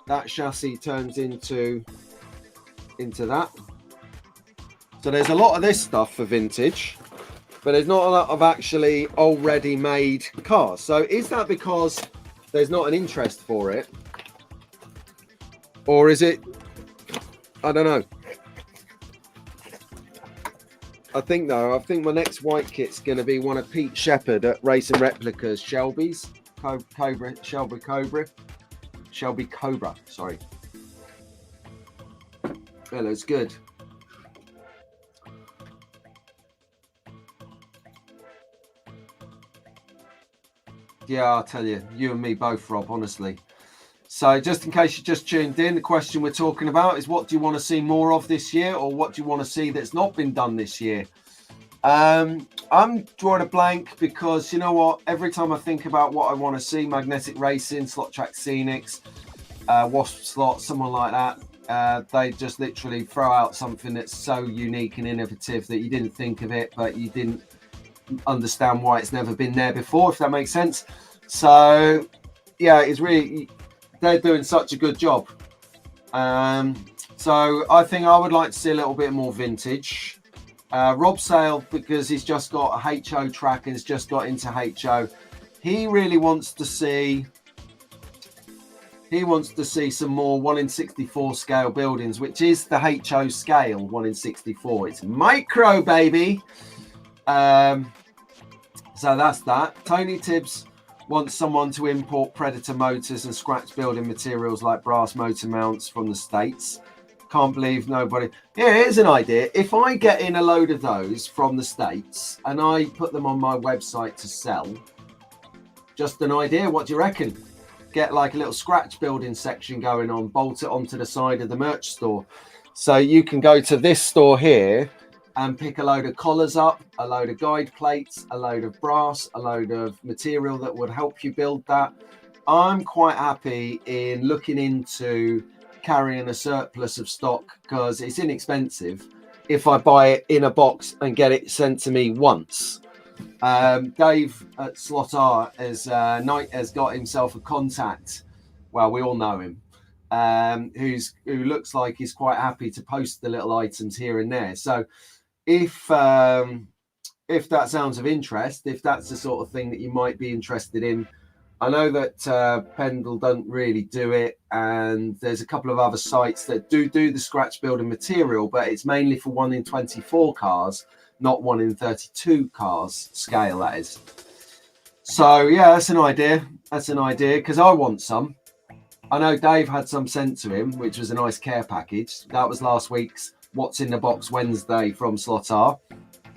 That chassis turns into that. So there's a lot of this stuff for vintage, but there's not a lot of actually already made cars. So is that because there's not an interest for it? Or is it, I don't know. I think my next white kit's going to be one of Pete Shepherd at Racing Replicas Shelby's. Shelby Cobra, sorry. That looks good. Yeah, I'll tell you, you and me both, Rob, honestly. So just in case you just tuned in, the question we're talking about is what do you want to see more of this year, or what do you want to see that's not been done this year? I'm drawing a blank because you know what? Every time I think about what I want to see, magnetic racing, slot track scenics, wasp slot, someone like that, they just literally throw out something that's so unique and innovative that you didn't think of it, but you didn't understand why it's never been there before, if that makes sense. So yeah, it's really, they're doing such a good job. So I think I would like to see a little bit more vintage. Rob Sale, because he's just got a HO track and has just got into HO, he really wants to see some more 1 in 64 scale buildings, which is the HO scale 1 in 64. It's micro, baby. So that's that. Tony Tibbs wants someone to import Predator motors and scratch building materials like brass motor mounts from the States. Can't believe nobody. Yeah, here's an idea. If I get in a load of those from the States and I put them on my website to sell, just an idea. What do you reckon? Get like a little scratch building section going on, bolt it onto the side of the merch store. So you can go to this store here and pick a load of collars up, a load of guide plates, a load of brass, a load of material that would help you build that. I'm quite happy in looking into carrying a surplus of stock because it's inexpensive if I buy it in a box and get it sent to me once. Dave at Slot R has got himself a contact. Well, we all know him. Who looks like he's quite happy to post the little items here and there. So if that sounds of interest, if that's the sort of thing that you might be interested in, I know that Pendle don't really do it, and there's a couple of other sites that do the scratch building material, but it's mainly for 1 in 24 cars, not 1 in 32 cars scale, that is. So yeah, that's an idea. That's an idea, because I want some. I know Dave had some sent to him, which was a nice care package. That was last week's What's in the Box Wednesday from Slot R.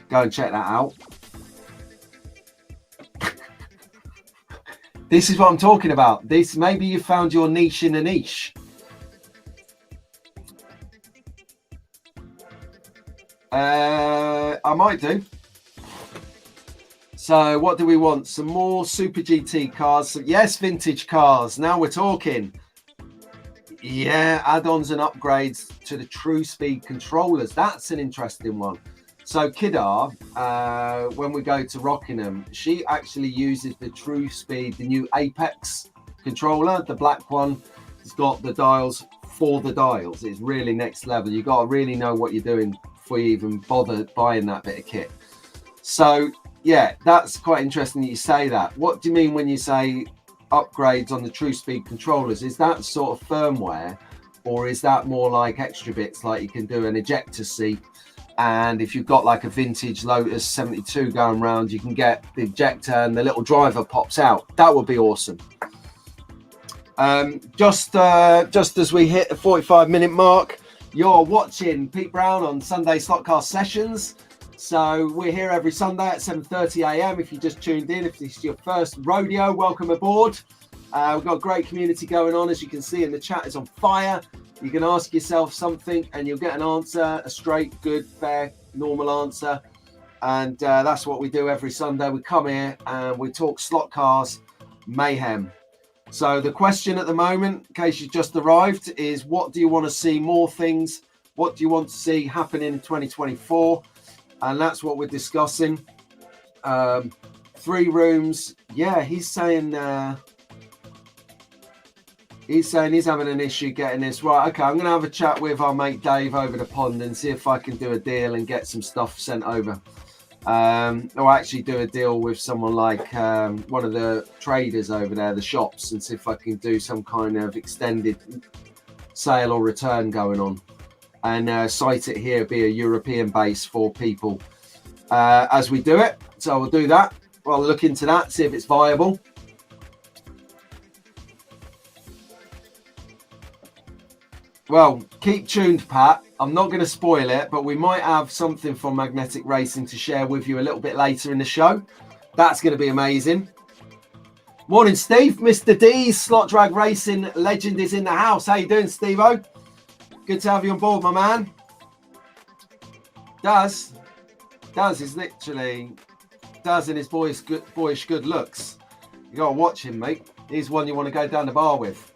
Go and check that out. This is what I'm talking about. This, maybe you found your niche in a niche. I might do. So what do we want? Some more Super GT cars. Yes, vintage cars. Now we're talking. Yeah, add-ons and upgrades to the True Speed controllers. That's an interesting one. So Kidar, when we go to Rockingham, she actually uses the True Speed, the new Apex controller. The black one has got the dials for the dials. It's really next level. You've got to really know what you're doing before you even bother buying that bit of kit. So yeah, that's quite interesting that you say that. What do you mean when you say upgrades on the True Speed controllers? Is that sort of firmware, or is that more like extra bits, like you can do an ejector seat, and if you've got like a vintage Lotus 72 going around, you can get the ejector and the little driver pops out? That would be awesome. Just as we hit the 45-minute mark, you're watching Pete Brown on Sunday Slotcast Sessions. So we're here every Sunday at 7:30 a.m. If you just tuned in, if this is your first rodeo, welcome aboard. We've got a great community going on. As you can see, in the chat is on fire. You can ask yourself something and you'll get an answer, a straight, good, fair, normal answer. And that's what we do every Sunday. We come here and we talk slot cars mayhem. So the question at the moment, in case you just arrived, is what do you want to see more things? What do you want to see happen in 2024? And that's what we're discussing. 3 rooms. Yeah, he's saying he's having an issue getting this right. Okay, I'm going to have a chat with our mate Dave over the pond and see if I can do a deal and get some stuff sent over. Or actually do a deal with someone like one of the traders over there, the shops, and see if I can do some kind of extended sale or return going on. And site it here, be a European base for people as we do it. So we'll do that. I'll look into that, see if it's viable. Well, keep tuned, Pat. I'm not going to spoil it, but we might have something from Magnetic Racing to share with you a little bit later in the show. That's going to be amazing. Morning, Steve. Mr. D's Slot Drag Racing legend is in the house. How you doing, Steve-O? Good to have you on board, my man. Daz is literally Daz and his boyish good looks. You got to watch him, mate. He's one you want to go down the bar with.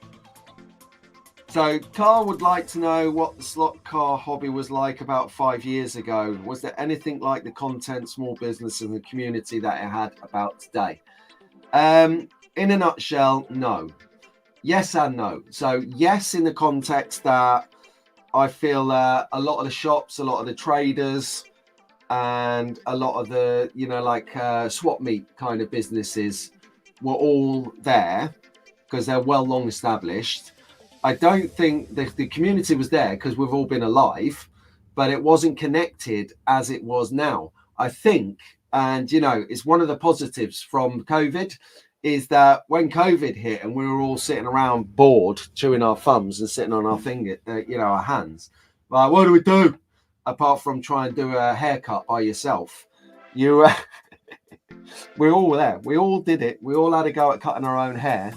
So Carl would like to know what the slot car hobby was like about 5 years ago. Was there anything like the content, small business and the community that it had about today? In a nutshell, no. Yes and no. So yes, in the context that I feel a lot of the shops, a lot of the traders and a lot of the, swap meet kind of businesses were all there because they're long established. I don't think the community was there because we've all been alive, but it wasn't connected as it was now. I think, and it's one of the positives from COVID is that when COVID hit and we were all sitting around bored, chewing our thumbs and sitting on our our hands, like, what do we do apart from try and do a haircut by yourself? We're all there. We all did it. We all had a go at cutting our own hair.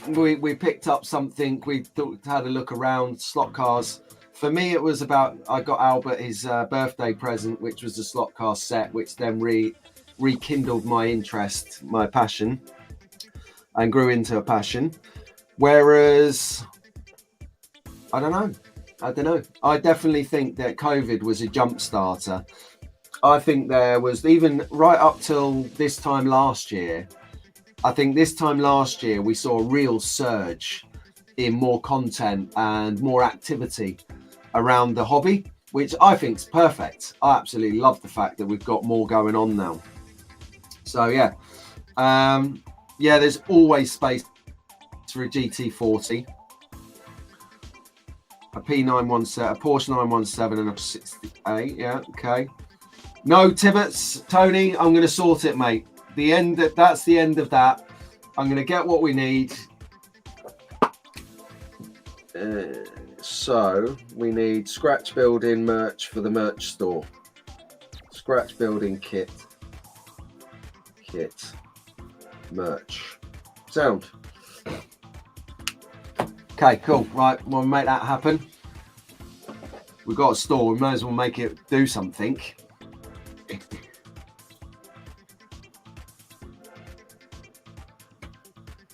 We picked up something. We had a look around slot cars. For me, it was about, I got Albert his birthday present, which was the slot car set, which then rekindled my interest, my passion, and grew into a passion. Whereas, I don't know. I don't know. I definitely think that COVID was a jump starter. I think there was, even right up till this time last year, I think this time last year we saw a real surge in more content and more activity around the hobby, which I think is perfect. I absolutely love the fact that we've got more going on now. So yeah, yeah, there's always space for a GT40, a P917, a Porsche 917, and a 68. Yeah, okay. No Tibbets, Tony. I'm going to sort it, mate. That's the end of that. I'm going to get what we need. So we need scratch building merch for the merch store. Scratch building kit, merch. Sound. Okay, cool. Right, we'll make that happen. We've got a store. We may as well make it do something.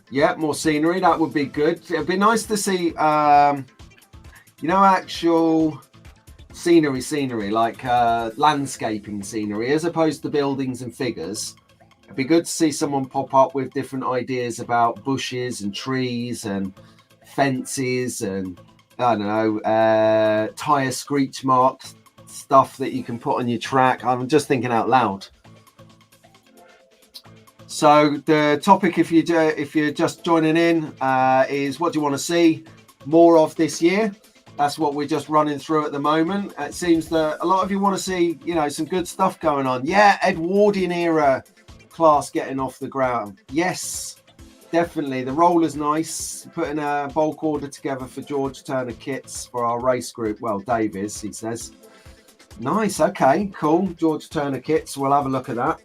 Yeah, more scenery. That would be good. It'd be nice to see, you know, actual scenery, like landscaping scenery, as opposed to buildings and figures. It'd be good to see someone pop up with different ideas about bushes and trees and fences and, I don't know, tire screech marks, stuff that you can put on your track. I'm just thinking out loud. So the topic, if you're just joining in, is what do you want to see more of this year? That's what we're just running through at the moment. It seems that a lot of you want to see, you know, some good stuff going on. Yeah, Edwardian era class getting off the ground. Yes, definitely. The roller's nice. Putting a bulk order together for George Turner kits for our race group. Well, Dave is, he says. Nice. Okay, cool. George Turner kits. We'll have a look at that.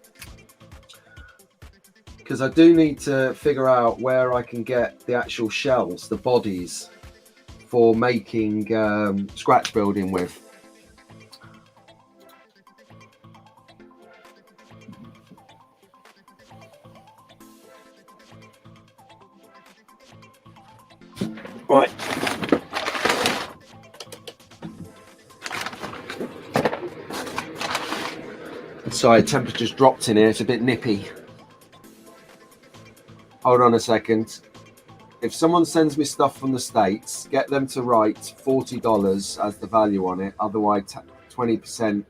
Because I do need to figure out where I can get the actual shells, the bodies, for making scratch building with. Right. Sorry, temperature's dropped in here. It's a bit nippy. Hold on a second. If someone sends me stuff from the States, get them to write $40 as the value on it. Otherwise, 20%.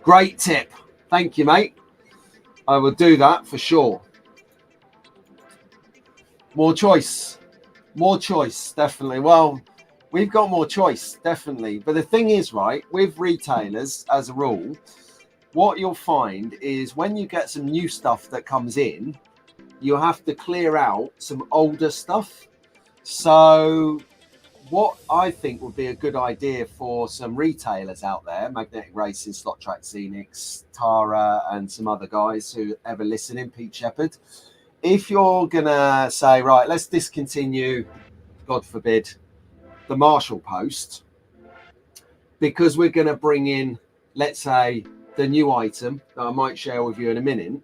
Great tip. Thank you, mate. I will do that for sure. More choice. More choice, definitely. Well, we've got more choice, definitely. But the thing is, right, with retailers, as a rule, what you'll find is when you get some new stuff that comes in, you have to clear out some older stuff. So what I think would be a good idea for some retailers out there, Magnetic Racing, Slot Track Scenics, Tara, and some other guys who ever listening, Pete Shepherd, if you're gonna say, right, let's discontinue, God forbid, the Marshall Post, because we're gonna bring in, let's say, the new item that I might share with you in a minute,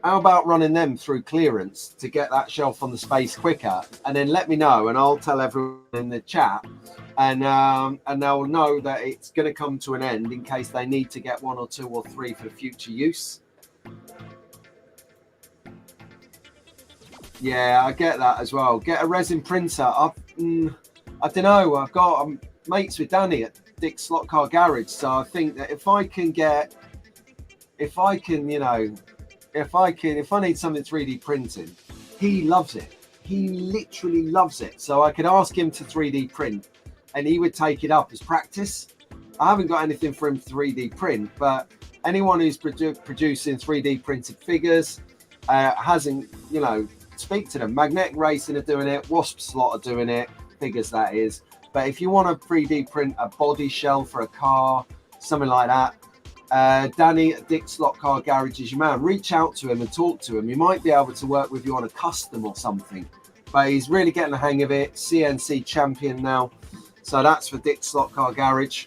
how about running them through clearance to get that shelf on the space quicker? And then let me know, and I'll tell everyone in the chat, and they'll know that it's going to come to an end in case they need to get 1 or 2 or 3 for future use. Yeah, I get that as well. Get a resin printer. I don't know. I've got mates with Danny at Dick's Slot Car Garage, so I think that if I need something 3D printed, he loves it. He literally loves it. So I could ask him to 3D print and he would take it up as practice. I haven't got anything for him to 3D print, but anyone who's producing 3D printed figures hasn't, you know, speak to them. Magnetic Racing are doing it. Wasp Slot are doing it. Figures, that is. But if you want to 3D print a body shell for a car, something like that, Danny at Dick's Slot Car Garage is your man. Reach out to him and talk to him. He might be able to work with you on a custom or something, but he's really getting the hang of it. CNC champion now, so that's for Dick's Slot Car Garage.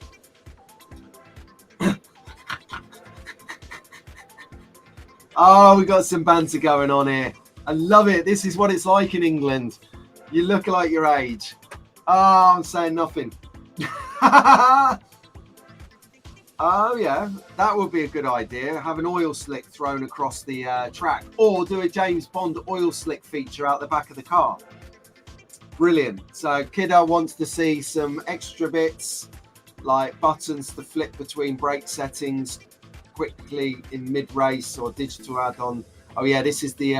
Oh, we got some banter going on here. I love it. This is what it's like in England. You look like your age. Oh, I'm saying nothing. Oh yeah, that would be a good idea. Have an oil slick thrown across the track, or do a James Bond oil slick feature out the back of the car. Brilliant. So Kiddo wants to see some extra bits like buttons to flip between brake settings quickly in mid-race, or digital add-on. Oh yeah, this is the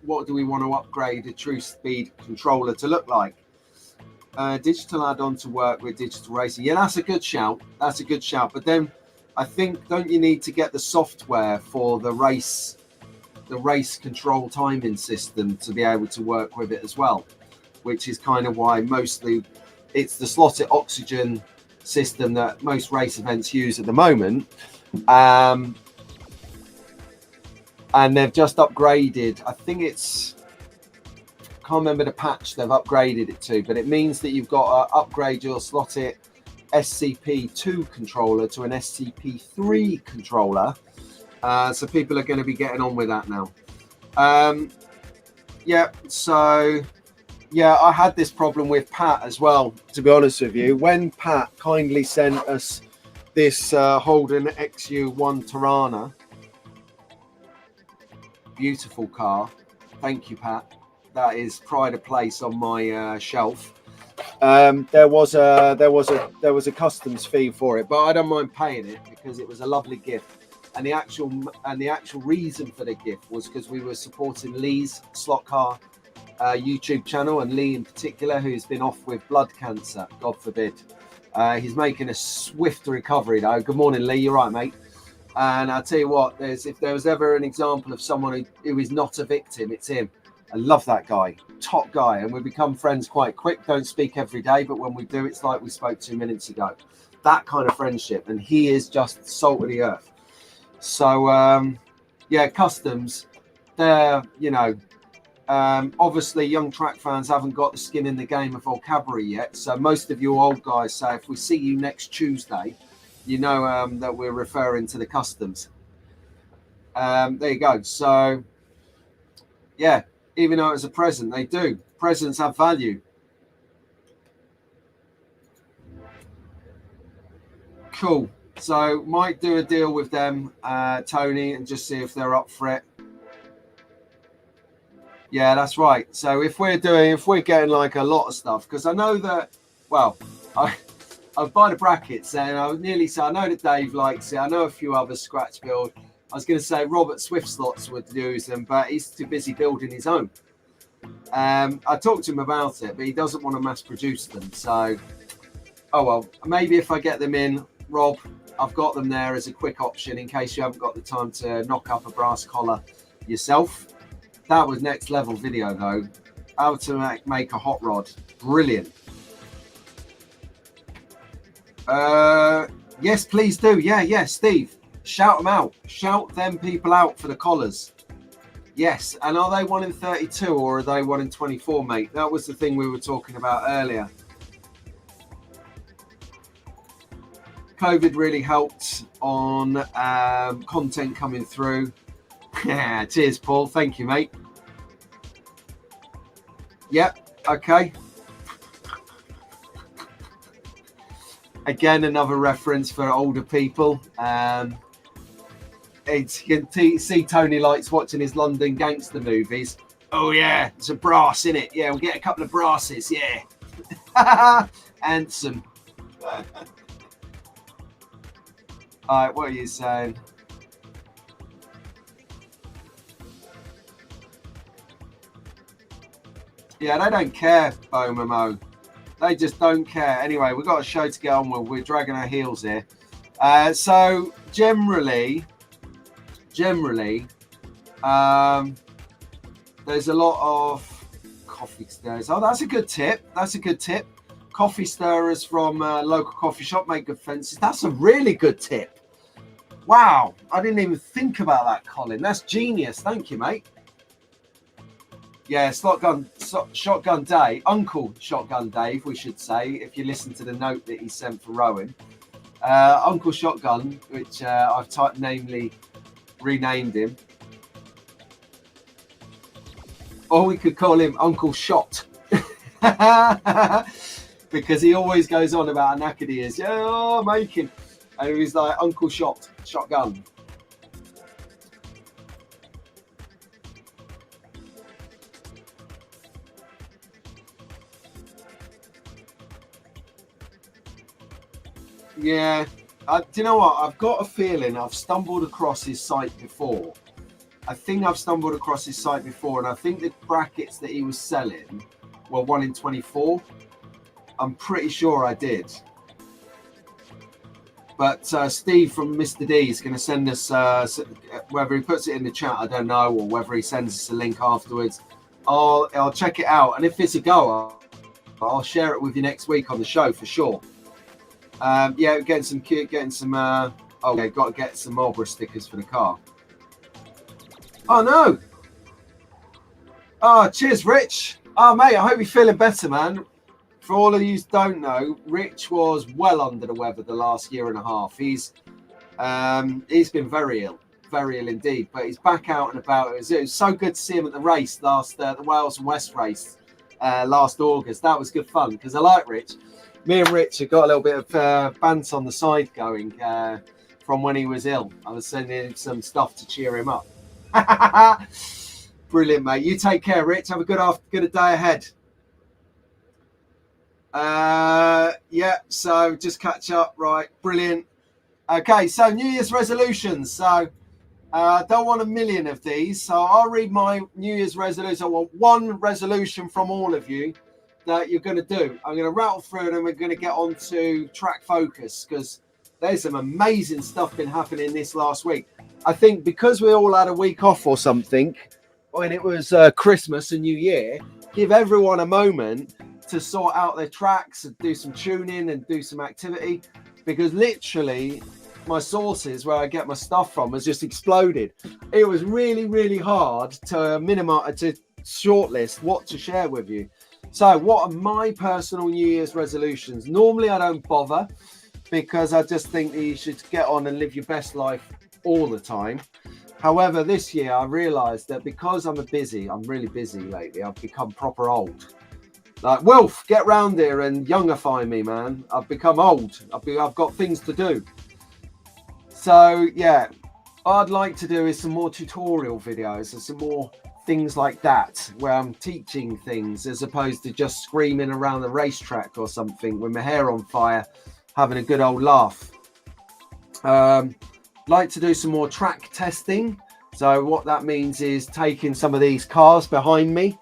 what do we want to upgrade a true speed controller to look like? Digital add-on to work with digital racing. Yeah, that's a good shout. That's a good shout. But then I think, don't you need to get the software for the race control timing system to be able to work with it as well? Which is kind of why mostly it's the slotted oxygen system that most race events use at the moment. And they've just upgraded. I think it's, can't remember the patch they've upgraded it to, but it means that you've got to upgrade your slotted SCP2 controller to an SCP3 controller. So people are going to be getting on with that now. Yeah, so yeah, I had this problem with Pat as well, to be honest with you. When Pat kindly sent us this Holden XU1 Tirana, beautiful car. Thank you, Pat. That is pride of place on my shelf. There was a customs fee for it, but I don't mind paying it because it was a lovely gift. And the actual reason for the gift was because we were supporting Lee's Slot Car YouTube channel, and Lee in particular, who's been off with blood cancer, God forbid. He's making a swift recovery though. Good morning, Lee. You're right, mate. And I'll tell you what, if there was ever an example of someone who is not a victim, it's him. I love that guy, top guy, and we become friends quite quick. Don't speak every day, but when we do, it's like we spoke 2 minutes ago. That kind of friendship, and he is just salt of the earth. So yeah, customs, they're, you know, obviously young track fans haven't got the skin in the game of vocabulary yet, so most of you old guys say if we see you next Tuesday, you know that we're referring to the customs. There you go. So yeah, even though it's a present, they do. Presents have value. Cool. So might do a deal with them, Tony, and just see if they're up for it. Yeah, that's right. So if we're getting like a lot of stuff, because I know that, well, I buy the brackets, and I nearly say I know that Dave likes it. I know a few others scratch build. I was going to say Robert Swift Slots would use them, but he's too busy building his own. I talked to him about it, but he doesn't want to mass produce them. So, oh well, maybe if I get them in, Rob, I've got them there as a quick option in case you haven't got the time to knock up a brass collar yourself. That was next level video though. How to make a hot rod. Brilliant. Yes, please do. Yeah, Steve. Shout them out. Shout them people out for the collars. Yes. And are they 1 in 32 or are they 1 in 24, mate? That was the thing we were talking about earlier. COVID really helped on content coming through. Yeah, cheers, Paul. Thank you, mate. Yep. Okay. Again, another reference for older people. You can see Tony likes watching his London gangster movies. Oh yeah, it's a brass in it. Yeah, we'll get a couple of brasses. Yeah, handsome. All right, what are you saying? Yeah, they don't care, Bomomo. They just don't care. Anyway, we've got a show to get on with. We're dragging our heels here. So generally, there's a lot of coffee stirrers. Oh, that's a good tip. That's a good tip. Coffee stirrers from local coffee shop make good fences. That's a really good tip. Wow, I didn't even think about that, Colin. That's genius. Thank you, mate. Yeah, Shotgun Dave, Uncle Shotgun Dave, we should say, if you listen to the note that he sent for Rowan. Uncle Shotgun, which I've namely renamed him. Or we could call him Uncle Shot. But because he always goes on about how knackered he is. Yeah, oh, making. And he was like, Uncle Shotgun. Yeah. Do you know what? I've got a feeling I've stumbled across his site before. I think I've stumbled across his site before, and I think the brackets that he was selling were 1 in 24. I'm pretty sure I did. But Steve from Mr. D is going to send us, whether he puts it in the chat, I don't know, or whether he sends us a link afterwards. I'll check it out, and if it's a go, I'll share it with you next week on the show for sure. Yeah, got to get some Marlboro stickers for the car. Oh no! Oh, cheers, Rich. Oh, mate, I hope you're feeling better, man. For all of you who don't know, Rich was well under the weather the last year and a half. He's been very ill indeed. But he's back out and about. It was so good to see him at the race the Wales and West race last August. That was good fun because I like Rich. Me and Rich have got a little bit of banter on the side going from when he was ill. I was sending him some stuff to cheer him up. Brilliant, mate. You take care, Rich. Have a good day ahead. Yeah, so just catch up. Right, brilliant. Okay, so New Year's resolutions. So I don't want a million of these. So I'll read my New Year's resolution. I want one resolution from all of you that you're going to do. I'm going to rattle through it and we're going to get on to track focus because there's some amazing stuff been happening this last week. I think because we all had a week off or something when it was Christmas and New Year, give everyone a moment to sort out their tracks and do some tuning and do some activity, because literally my sources where I get my stuff from has just exploded. It was really, really hard to shortlist what to share with you. So what are my personal New Year's resolutions? Normally I don't bother because I just think that you should get on and live your best life all the time. However, this year I realized that because I'm really busy lately, I've become proper old. Like, Wolf, get round here and youngify me, man. I've become old. I've got things to do. So, yeah, what I'd like to do is some more tutorial videos and some more things like that, where I'm teaching things as opposed to just screaming around the racetrack or something with my hair on fire, having a good old laugh. Like to do some more track testing. So what that means is taking some of these cars behind me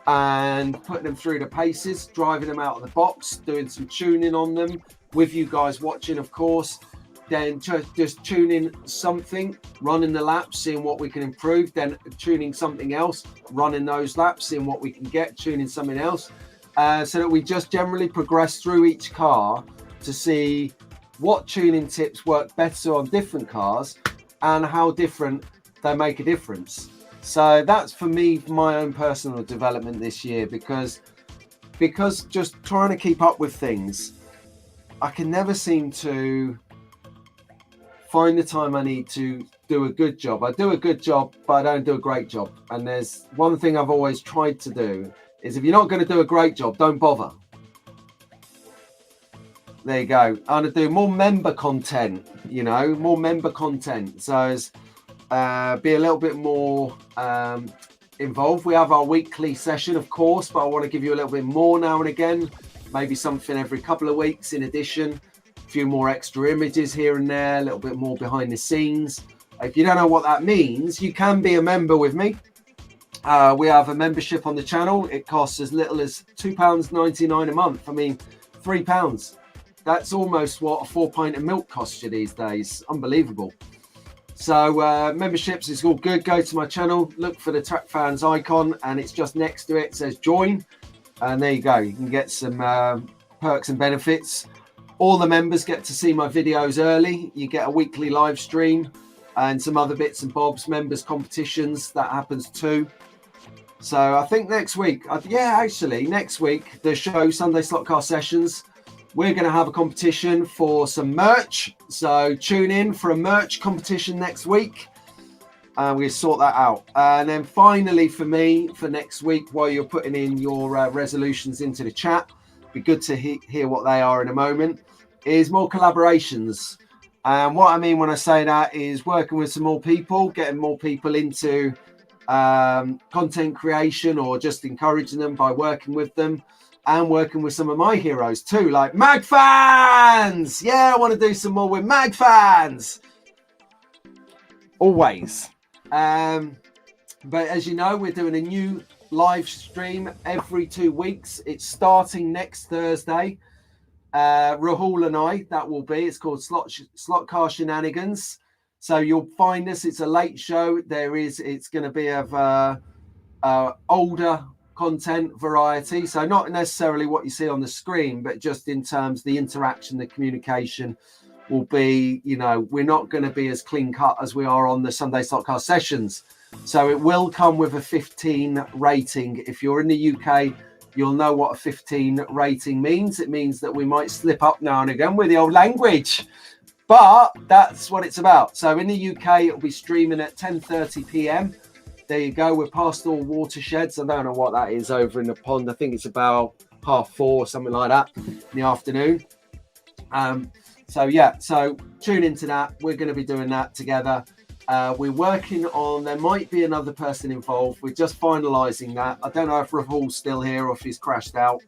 and putting them through the paces, driving them out of the box, doing some tuning on them with you guys watching, of course. Then just tuning something, running the laps, seeing what we can improve, then tuning something else, running those laps, seeing what we can get, tuning something else, so that we just generally progress through each car to see what tuning tips work better on different cars and how different they make a difference. So that's for me, my own personal development this year, because just trying to keep up with things, I can never seem to find the time I need to do a good job. I do a good job, but I don't do a great job. And there's one thing I've always tried to do is if you're not going to do a great job, don't bother. There you go. I'm going to do more member content, more member content. So as be a little bit more involved. We have our weekly session, of course, but I want to give you a little bit more now and again, maybe something every couple of weeks in addition, a few more extra images here and there, a little bit more behind the scenes. If you don't know what that means, you can be a member with me. We have a membership on the channel. It costs as little as £2.99 a month. I mean, £3. That's almost what a 4-pint of milk costs you these days. Unbelievable. So memberships is all good. Go to my channel, look for the Track Fans icon, and it's just next to it. It says join, and there you go. You can get some perks and benefits. All the members get to see my videos early. You get a weekly live stream and some other bits and bobs, members competitions, that happens too. So I think next week, next week, the show, Sunday Slot Car Sessions, we're going to have a competition for some merch. So tune in for a merch competition next week. And we'll sort that out. And then finally for me, for next week, while you're putting in your resolutions into the chat, be good to hear what they are in a moment, is more collaborations. And what I mean when I say that is working with some more people, getting more people into content creation, or just encouraging them by working with them, and working with some of my heroes too, like Mag Fans. Yeah, I want to do some more with Mag Fans. Always. But as you know, we're doing a new live stream every 2 weeks. It's starting next Thursday. Rahul and I, that will be. It's called Slot Car Shenanigans. So you'll find us. It's a late show. It's going to be of older content variety. So not necessarily what you see on the screen, but just in terms of the interaction, the communication will be, you know, we're not going to be as clean cut as we are on the Sunday Slot Car sessions. So it will come with a 15 rating. If you're in the UK, you'll know what a 15 rating means. It means that we might slip up now and again with the old language, but that's what it's about. So in the UK, it'll be streaming at 10:30 p.m. There you go. We're past all watersheds. I don't know what that is over in the pond. I think it's about 4:30, something like that, in the afternoon. So yeah, so tune into that. We're going to be doing that together. We're working on, there might be another person involved. We're just finalizing that. I don't know if Rahul's still here or if he's crashed out.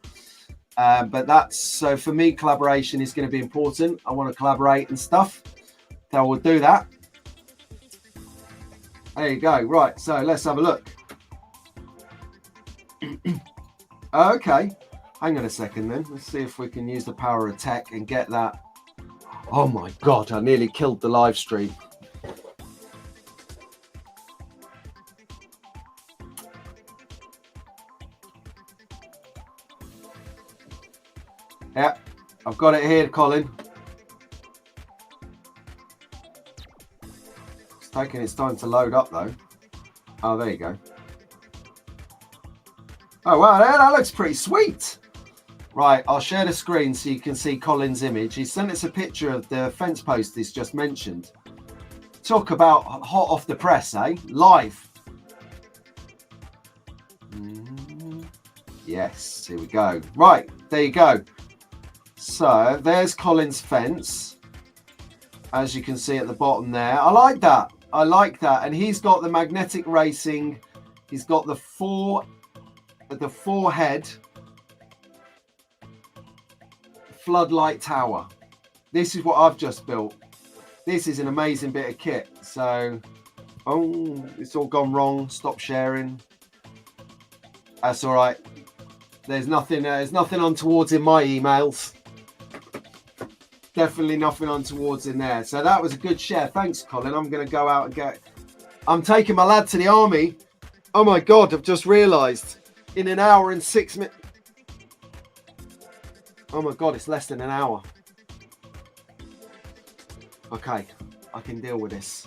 But that's, so for me, collaboration is going to be important. I want to collaborate and stuff. So we'll do that. There you go. Right. So let's have a look. Okay. Hang on a second then. Let's see if we can use the power of tech and get that. Oh my God. I nearly killed the live stream. Yeah, I've got it here, Colin. It's taking its time to load up, though. Oh, there you go. Oh, wow, that looks pretty sweet. Right, I'll share the screen so you can see Colin's image. He sent us a picture of the fence post he's just mentioned. Talk about hot off the press, eh? Live. Yes, here we go. Right, there you go. So there's Colin's fence, as you can see at the bottom there. I like that. I like that. And he's got the magnetic racing. He's got the four-head floodlight tower. This is what I've just built. This is an amazing bit of kit. So, oh, it's all gone wrong. Stop sharing. That's all right. There's nothing untowards in my emails. Definitely nothing untowards in there. So that was a good share. Thanks, Colin. I'm going to go out and get... I'm taking my lad to the army. Oh, my God. I've just realised. In an hour and 6 minutes... Oh, my God. It's less than an hour. Okay. I can deal with this.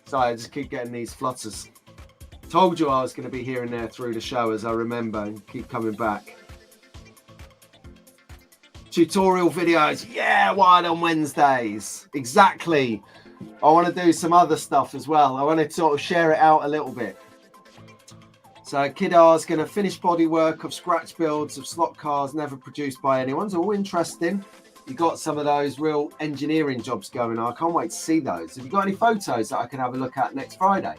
Sorry, I just keep getting these flutters. Told you I was going to be here and there through the show, as I remember, and keep coming back. Tutorial videos, yeah, wired on Wednesdays. Exactly. I want to do some other stuff as well. I want to sort of share it out a little bit. So Kid R's going to finish bodywork of scratch builds of slot cars never produced by anyone. It's all interesting. You got some of those real engineering jobs going on. I can't wait to see those. Have you got any photos that I can have a look at next Friday?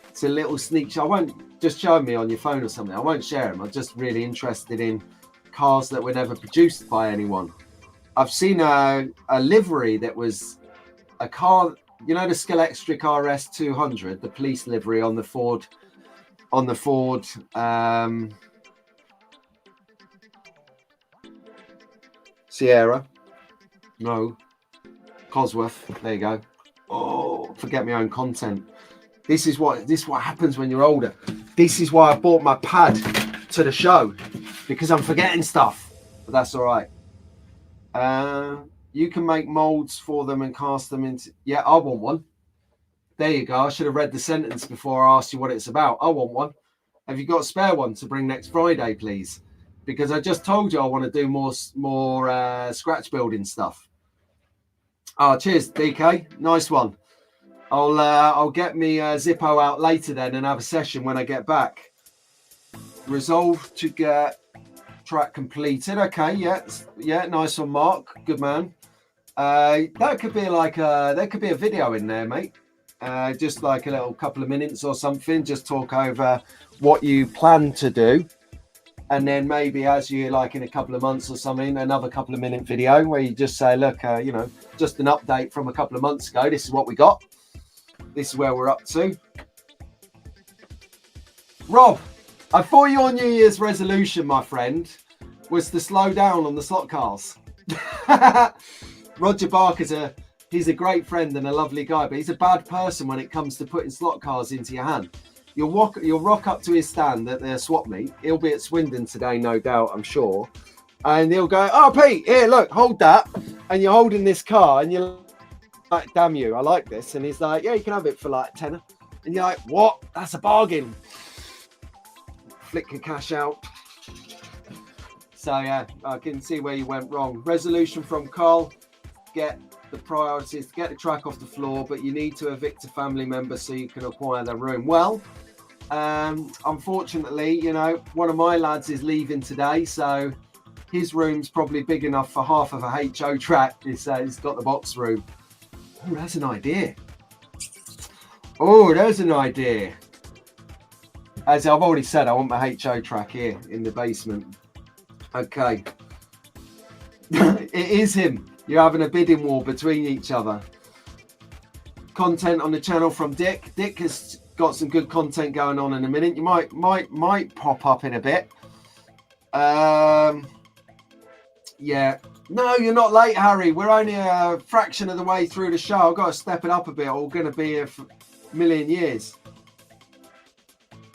It's a little sneak show. I won't just show me on your phone or something. I won't share them. I'm just really interested in cars that were never produced by anyone. I've seen a livery that was a car, you know, the Scalextric RS 200, the police livery on the Ford Sierra. No, Cosworth. There you go. Oh, forget my own content. This is what happens when you're older. This is why I bought my pad to the show, because I'm forgetting stuff. But that's all right. You can make molds for them and cast them into... Yeah, I want one. There you go. I should have read the sentence before I asked you what it's about. I want one. Have you got a spare one to bring next Friday, please? Because I just told you I want to do more scratch building stuff. Oh, cheers, DK. Nice one. I'll get me Zippo out later then and have a session when I get back. Resolve to get track completed. Okay, yeah, nice one, Mark. Good man. That could be like there could be a video in there, mate. Just like a little couple of minutes or something. Just talk over what you plan to do, and then maybe as you like in a couple of months or something, another couple of minute video where you just say, look, you know, just an update from a couple of months ago. This is what we got. This is where we're up to. Rob, I thought your New Year's resolution, my friend, was to slow down on the slot cars. Roger Barker's he's a great friend and a lovely guy, but he's a bad person when it comes to putting slot cars into your hand. You'll rock up to his stand at the swap meet. He'll be at Swindon today, no doubt, I'm sure. And he'll go, oh, Pete, here, look, hold that. And you're holding this car and you're like, damn you, I like this. And he's like, yeah, you can have it for like £10. And you're like, what? That's a bargain. Flick your cash out. So yeah, I can see where you went wrong. Resolution from Carl: get the priorities to get the track off the floor, but you need to evict a family member so you can acquire their room. Well, unfortunately, you know, one of my lads is leaving today, so his room's probably big enough for half of a HO track. He's got the box room. Oh, that's an idea. Oh, there's an idea. As I've already said, I want my HO track here in the basement. Okay. It is him. You're having a bidding war between each other. Content on the channel from Dick. Dick has got some good content going on in a minute. You might pop up in a bit. Yeah. No, you're not late, Harry. We're only a fraction of the way through the show. I've got to step it up a bit, or we're going to be here for a million years.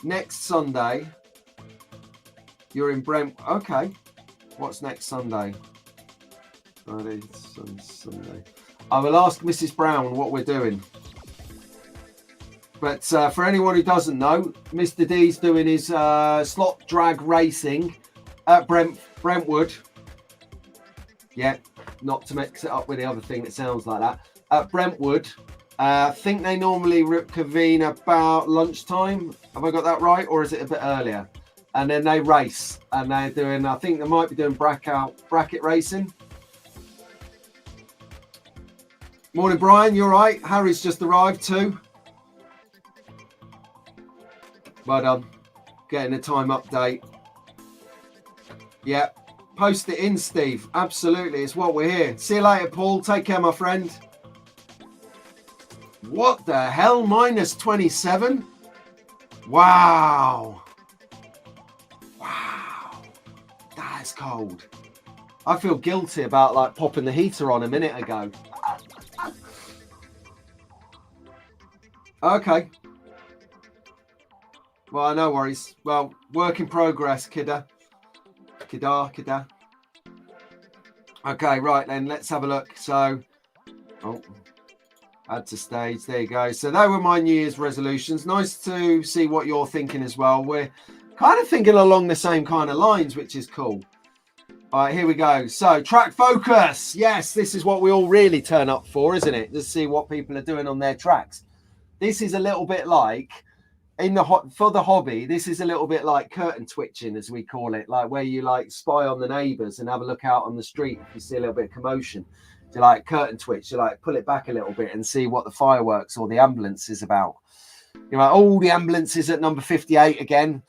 Next Sunday, you're in Brent. Okay. What's next Sunday? Friday, Sunday. I will ask Mrs. Brown what we're doing. But for anyone who doesn't know, Mr. D's doing his slot drag racing at Brentwood. Yeah, not to mix it up with the other thing that sounds like that. At Brentwood. I think they normally convene about lunchtime. Have I got that right? Or is it a bit earlier? And then they race. And they're doing, I think they might be doing bracket racing. Morning, Brian. You all right? Harry's just arrived too. Well done. Getting a time update. Yeah. Post it in, Steve. Absolutely. It's what we're here. See you later, Paul. Take care, my friend. What the hell? Minus 27? Wow. Wow. That's cold. I feel guilty about like popping the heater on a minute ago. Okay. Well, no worries. Well, work in progress, kidda. Kidda. Okay, right then. Let's have a look. So, add to stage. There you go. So they were my New Year's resolutions. Nice to see what you're thinking as well. We're kind of thinking along the same kind of lines, which is cool. All right, here we go. So track focus. Yes, this is what we all really turn up for, isn't it? To see what people are doing on their tracks. This is a little bit like for the hobby. This is a little bit like curtain twitching, as we call it, like where you like spy on the neighbours and have a look out on the street if you see a little bit of commotion. You like curtain twitch, you like pull it back a little bit and see what the fireworks or the ambulance is about. You're like, oh, the ambulance is at number 58 again.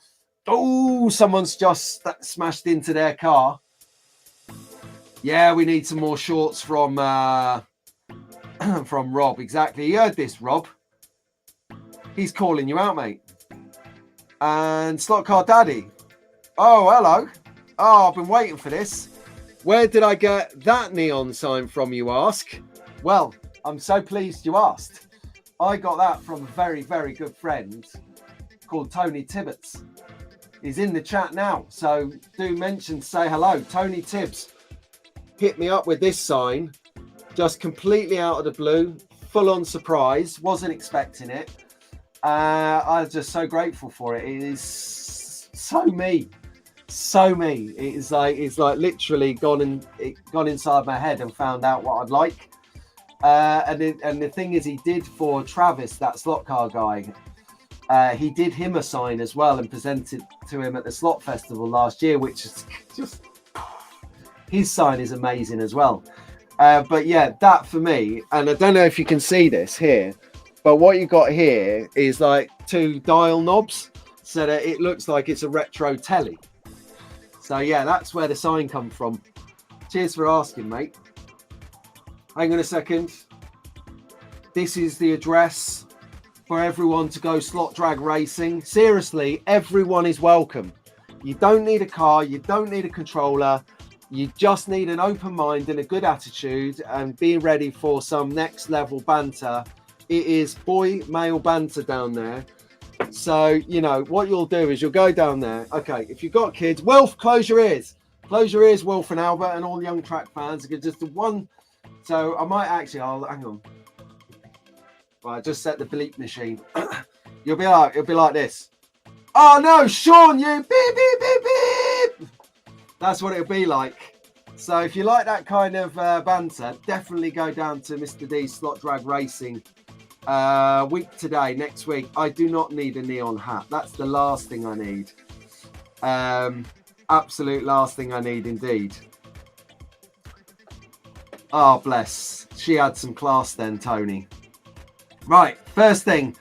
Oh, someone's just smashed into their car. Yeah, we need some more shorts from from Rob. Exactly. You heard this, Rob. He's calling you out, mate. And Slot Car Daddy. Oh, hello. Oh, I've been waiting for this. Where did I get that neon sign from, you ask? Well, I'm so pleased you asked. I got that from a very, very good friend called Tony Tibbets. He's in the chat now, so do mention, say hello. Tony Tibbs hit me up with this sign, just completely out of the blue, full on surprise, wasn't expecting it. I was just so grateful for it. It is so me. So me. It's like literally gone inside my head and found out what I'd like. And the thing is, he did for Travis, that slot car guy. He did him a sign as well and presented to him at the Slot Festival last year, which is just, his sign is amazing as well. But yeah, that for me, and I don't know if you can see this here, but what you got here is like 2 dial knobs so that it looks like it's a retro telly. So yeah, that's where the sign come from. Cheers for asking, mate. Hang on a second. This is the address for everyone to go slot drag racing. Seriously, everyone is welcome. You don't need a car, you don't need a controller. You just need an open mind and a good attitude and be ready for some next level banter. It is boy male banter down there. So, you know, what you'll do is you'll go down there. Okay, if you've got kids, Wilf, close your ears. Close your ears, Wilf and Albert, and all young track fans. Just the one. So I might actually, hang on. Right, just set the bleep machine. You'll be like this. Oh no, Sean, you beep, beep, beep, beep. That's what it'll be like. So if you like that kind of banter, definitely go down to Mr. D's Slot Drag Racing week today, next week. I do not need a neon hat. That's the last thing I need. Absolute last thing I need indeed. Oh, bless. She had some class then, Tony. Right, first thing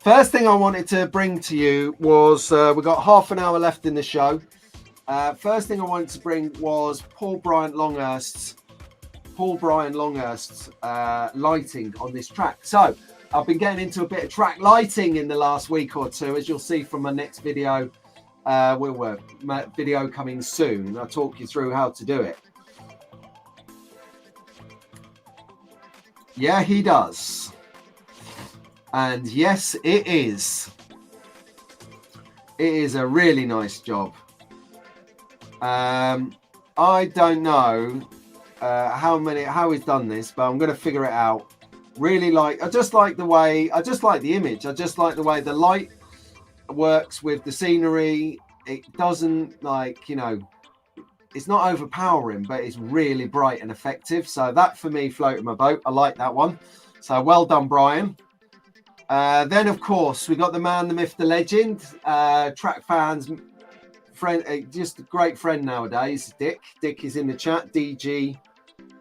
I wanted to bring to you was, we've got half an hour left in the show. First thing I wanted to bring was Paul Brian Longhurst's lighting on this track. So I've been getting into a bit of track lighting in the last week or two, as you'll see from my next video. My video coming soon. I'll talk you through how to do it. Yeah, he does. And yes, it is. It is a really nice job. I don't know how he's done this, but I'm going to figure it out. Really I just like the image. I just like the way the light works with the scenery. It doesn't it's not overpowering, but it's really bright and effective. So that for me floated my boat. I like that one. So well done, Brian. Then of course we got the man, the myth, the legend, track fans, friend, just a great friend nowadays, Dick. Dick is in the chat, DG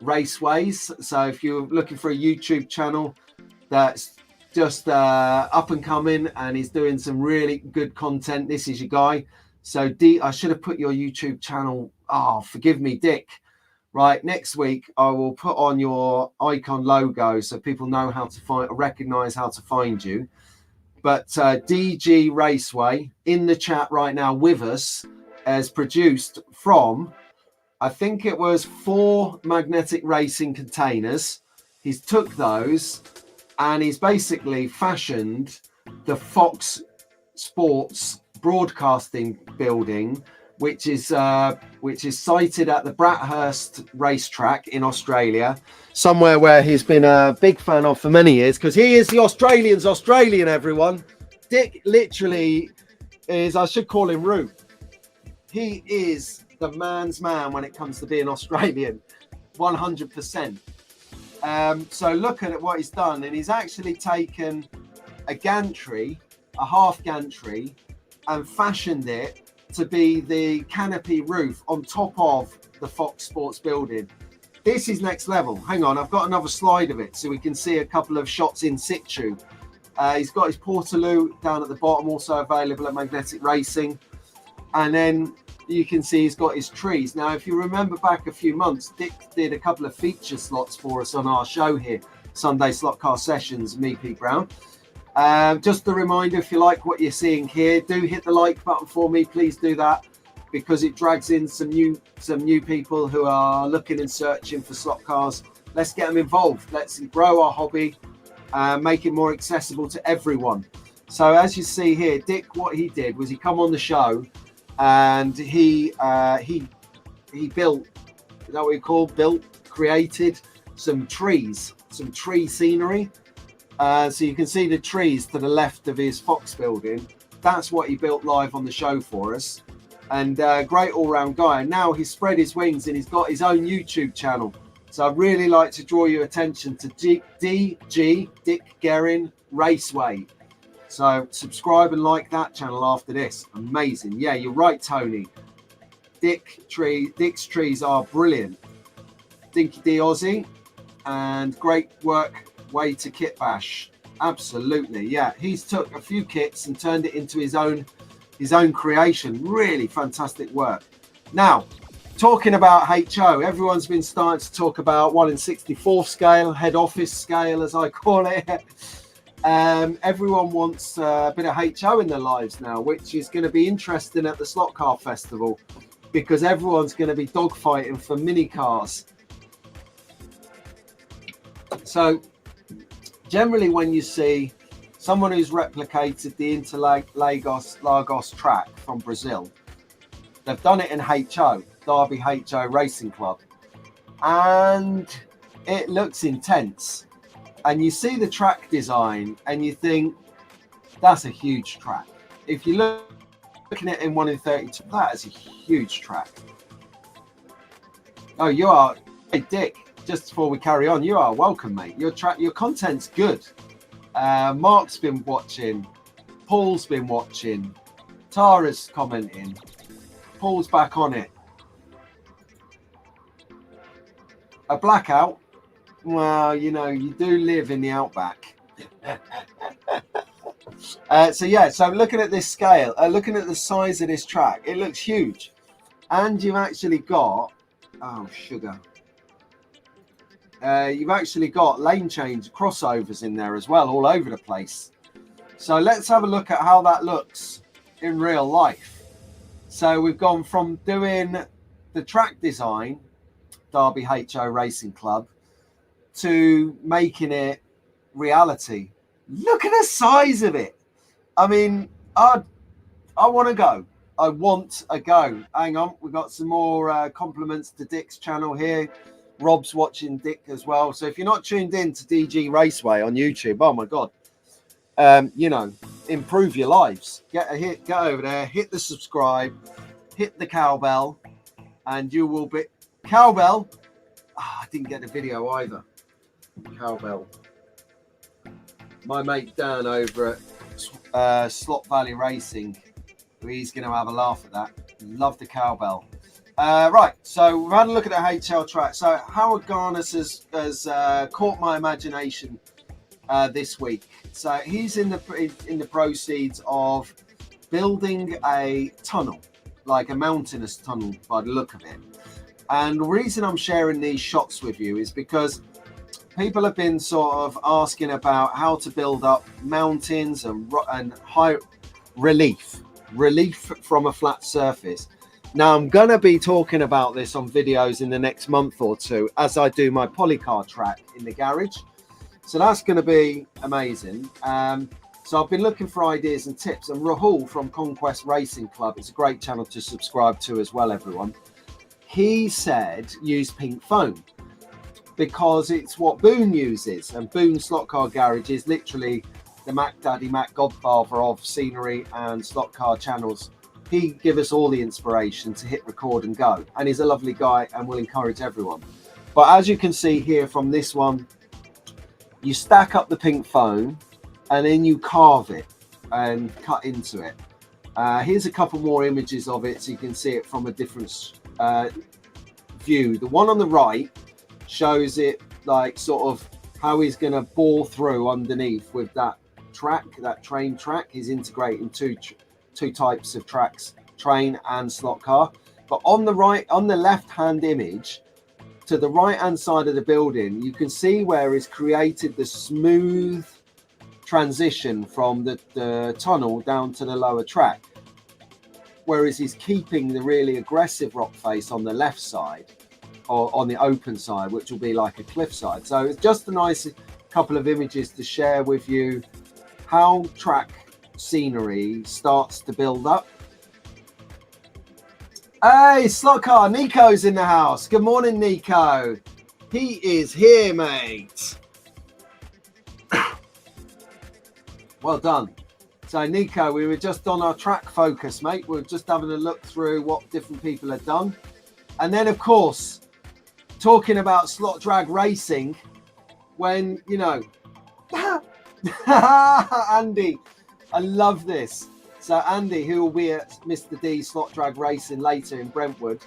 Raceways. So if you're looking for a YouTube channel that's just up and coming and he's doing some really good content, this is your guy. So I should have put your YouTube channel. Oh, forgive me, Dick. Right, next week I will put on your icon logo so people know how to recognize how to find you. But DG Raceway in the chat right now with us has produced from, I think it was 4 magnetic racing containers. He's took those and he's basically fashioned the Fox Sports broadcasting building, which is sited at the Brathurst racetrack in Australia, somewhere where he's been a big fan of for many years, because he is the Australian, everyone. Dick literally is, I should call him Roo. He is the man's man when it comes to being Australian, 100%. So look at what he's done, and he's actually taken a gantry, a half gantry, and fashioned it to be the canopy roof on top of the Fox Sports building. This is next level. Hang on, I've got another slide of it so we can see a couple of shots in situ. He's got his Portaloo down at the bottom, also available at Magnetic Racing. And then you can see he's got his trees. Now, if you remember back a few months, Dick did a couple of feature slots for us on our show here, Sunday Slot Car Sessions, me, Pete Brown. Just a reminder, if you like what you're seeing here, do hit the like button for me. Please do that, because it drags in some new people who are looking and searching for slot cars. Let's get them involved. Let's grow our hobby, make it more accessible to everyone. So as you see here, Dick, what he did was he come on the show and he built, is that what you call created some trees, some tree scenery. So you can see the trees to the left of his Fox building. That's what he built live on the show for us. And great all-round guy. And now he's spread his wings and he's got his own YouTube channel. So I'd really like to draw your attention to DG, Dick Guerin Raceway. So subscribe and like that channel after this. Amazing. Yeah, you're right, Tony. Dick's trees are brilliant. Dinky D Aussie, and great work way to kit bash. Absolutely, yeah. He's took a few kits and turned it into his own creation. Really fantastic work. Now, talking about HO, everyone's been starting to talk about 1 in 64th scale, head office scale, as I call it. Everyone wants a bit of HO in their lives now, which is going to be interesting at the Slot Car Festival, because everyone's going to be dogfighting for mini cars. So generally when you see someone who's replicated the Interlagos track from Brazil, they've done it in HO, Derby HO Racing Club, and it looks intense. And you see the track design and you think, that's a huge track. If you looking at it in 1 in 32, that is a huge track. Oh, you are, hey Dick, just before we carry on, you are welcome, mate. Your content's good. Mark's been watching, Paul's been watching, Tara's commenting, Paul's back on it. A blackout? Well, you know, you do live in the outback. So yeah, so looking at this scale, looking at the size of this track, it looks huge. And you've actually got, oh sugar, you've actually got lane change crossovers in there as well, all over the place. So let's have a look at how that looks in real life. So we've gone from doing the track design, Derby HO Racing Club, to making it reality. Look at the size of it. I mean, I want to go. I want a go. Hang on, we've got some more compliments to Dick's channel here. Rob's watching Dick as well. So if you're not tuned in to DG Raceway on YouTube, oh my God, you know, improve your lives. Get over there, hit the subscribe, hit the cowbell, and you will be cowbell. Oh, I didn't get the video either. Cowbell. My mate Dan over at Slot Valley Racing, he's going to have a laugh at that. Love the cowbell. Right, so we've had a look at the HL track. So Howard Garnis has caught my imagination this week. So he's in the proceeds of building a tunnel, like a mountainous tunnel by the look of it. And the reason I'm sharing these shots with you is because people have been sort of asking about how to build up mountains and high relief from a flat surface. Now, I'm going to be talking about this on videos in the next month or two as I do my polycar track in the garage. So that's going to be amazing. So I've been looking for ideas and tips, and Rahul from Conquest Racing Club, it's a great channel to subscribe to as well, everyone. He said use pink foam, because it's what Boone uses, and Boone Slot Car Garage is literally the Mac Daddy, Mac Godfather of scenery and slot car channels. He gives us all the inspiration to hit record and go, and he's a lovely guy and will encourage everyone. But as you can see here from this one, you stack up the pink foam and then you carve it and cut into it. Here's a couple more images of it so you can see it from a different view. The one on the right shows it like sort of how he's going to bore through underneath with that track, that train track. He's integrating two types of tracks, train and slot car. But on the left hand image, to the right hand side of the building, you can see where he's created the smooth transition from the tunnel down to the lower track, whereas he's keeping the really aggressive rock face on the left side, or on the open side, which will be like a cliff side. So it's just a nice couple of images to share with you how track scenery starts to build up. Hey, slot car, Nico's in the house. Good morning, Nico. He is here, mate. Well done. So Nico, we were just on our track focus, mate. We were just having a look through what different people had done. And then, of course, talking about slot drag racing, when, you know, Andy, I love this. So Andy, who will be at Mr. D Slot Drag Racing later in Brentwood,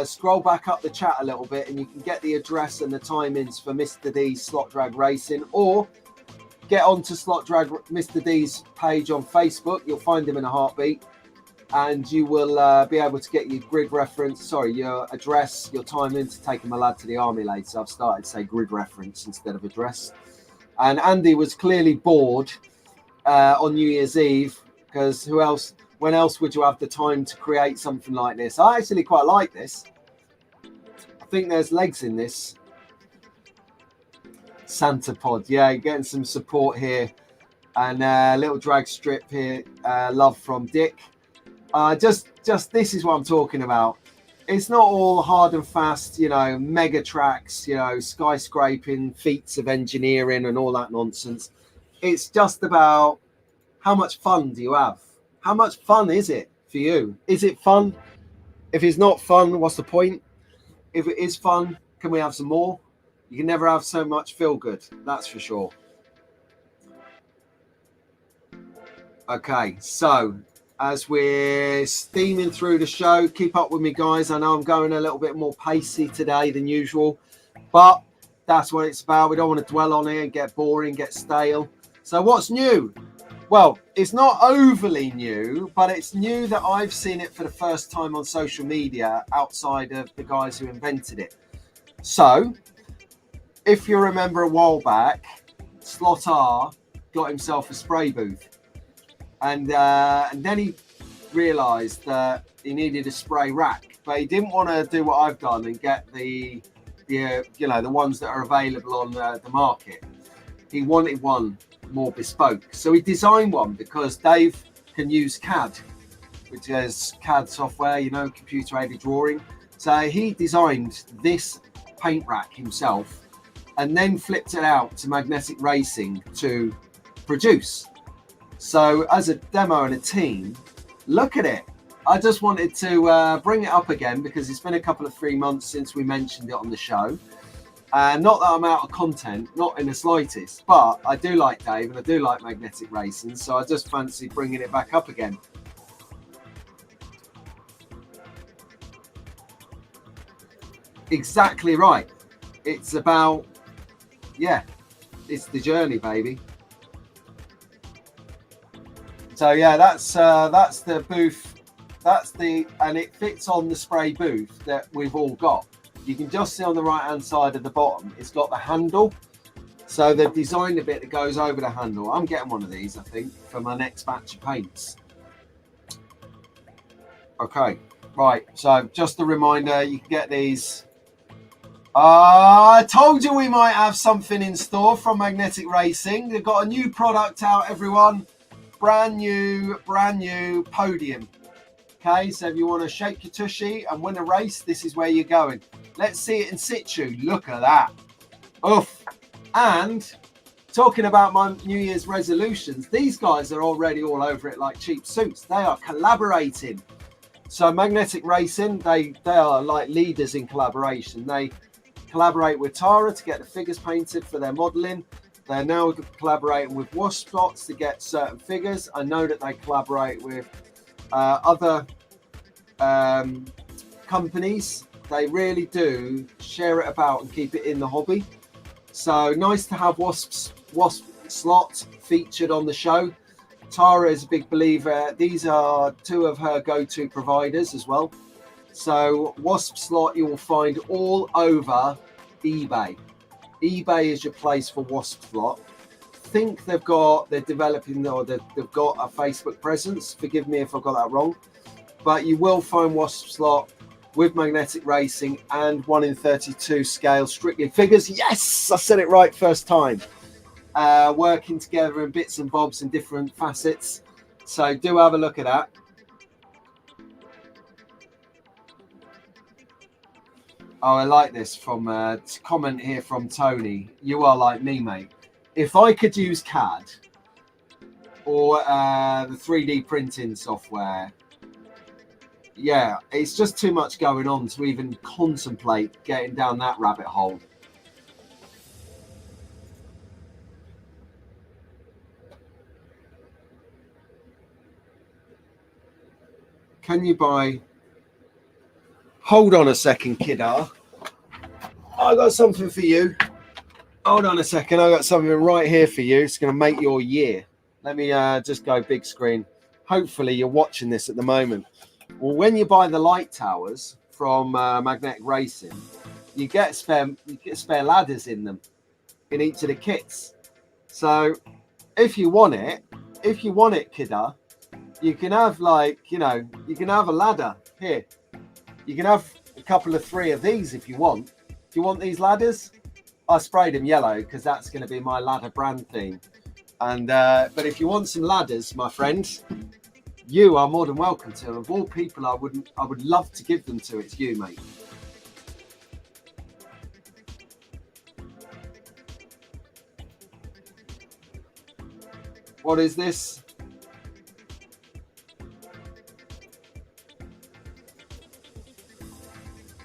scroll back up the chat a little bit and you can get the address and the timings for Mr. D's Slot Drag Racing, or get onto Mr. D's page on Facebook. You'll find him in a heartbeat, and you will be able to get your grid reference, your address, your timing to take my lad to the army later. I've started to say grid reference instead of address. And Andy was clearly bored on New Year's Eve, because when else would you have the time to create something like this? I actually quite like this. I think there's legs in this. Santa pod, yeah, getting some support here, and a little drag strip here. Love from Dick. Just this is what I'm talking about. It's not all hard and fast, mega tracks, skyscraping feats of engineering and all that nonsense. It's just about how much fun do you have? How much fun is it for you? Is it fun? If it's not fun, what's the point? If it is fun, can we have some more? You can never have so much feel good, that's for sure. Okay, so as we're steaming through the show, keep up with me, guys. I know I'm going a little bit more pacey today than usual, but that's what it's about. We don't want to dwell on it and get boring, get stale. So what's new? Well, it's not overly new, but it's new that I've seen it for the first time on social media outside of the guys who invented it. So, if you remember a while back, Slot R got himself a spray booth. And then he realised that he needed a spray rack. But he didn't want to do what I've done and get the ones that are available on the market. He wanted one more bespoke, so he designed one, because Dave can use CAD, which is CAD software, computer aided drawing. So he designed this paint rack himself and then flipped it out to Magnetic Racing to produce. So as a demo and a team, look at it. I just wanted to bring it up again, because it's been a couple of 3 months since we mentioned it on the show. Not that I'm out of content, not in the slightest, but I do like Dave and I do like Magnetic Racing, so I just fancy bringing it back up again. Exactly right. It's about, it's the journey, baby. So yeah, that's the booth. And it fits on the spray booth that we've all got. You can just see on the right hand side at the bottom, it's got the handle. So they've designed a bit that goes over the handle. I'm getting one of these, I think, for my next batch of paints. Okay, right. So just a reminder, you can get these. I told you we might have something in store from Magnetic Racing. They've got a new product out, everyone. Brand new podium. Okay, so if you want to shake your tushy and win a race, this is where you're going. Let's see it in situ. Look at that. Oof. And talking about my New Year's resolutions, these guys are already all over it like cheap suits. They are collaborating. So Magnetic Racing, they are like leaders in collaboration. They collaborate with Tara to get the figures painted for their modeling. They're now collaborating with Workspace to get certain figures. I know that they collaborate with other companies. They really do share it about and keep it in the hobby. So nice to have Wasp Slot featured on the show. Tara is a big believer. These are two of her go-to providers as well. So Wasp Slot you will find all over eBay. eBay is your place for Wasp Slot. I think they're developing, or they've got a Facebook presence. Forgive me if I got that wrong. But you will find Wasp Slot with Magnetic Racing and 1 in 32 scale strictly figures. Yes, I said it right first time. Working together in bits and bobs and different facets. So do have a look at that. Oh, I like this from a comment here from Tony. You are like me, mate. If I could use CAD or the 3D printing software, yeah, it's just too much going on to even contemplate getting down that rabbit hole. Can you buy... Hold on a second, kiddo. I got something for you. Hold on a second. I got something right here for you. It's going to make your year. Let me just go big screen. Hopefully you're watching this at the moment. Well, when you buy the light towers from Magnetic Racing, you get spare ladders in them, in each of the kits. So if you want it, kidda, you can have you can have a ladder here. You can have a couple of 3 of these if you want. Do you want these ladders? I sprayed them yellow because that's going to be my ladder brand theme. And but if you want some ladders, my friends, you are more than welcome to. Of all people, I would love to give them to. It's you, mate. What is this?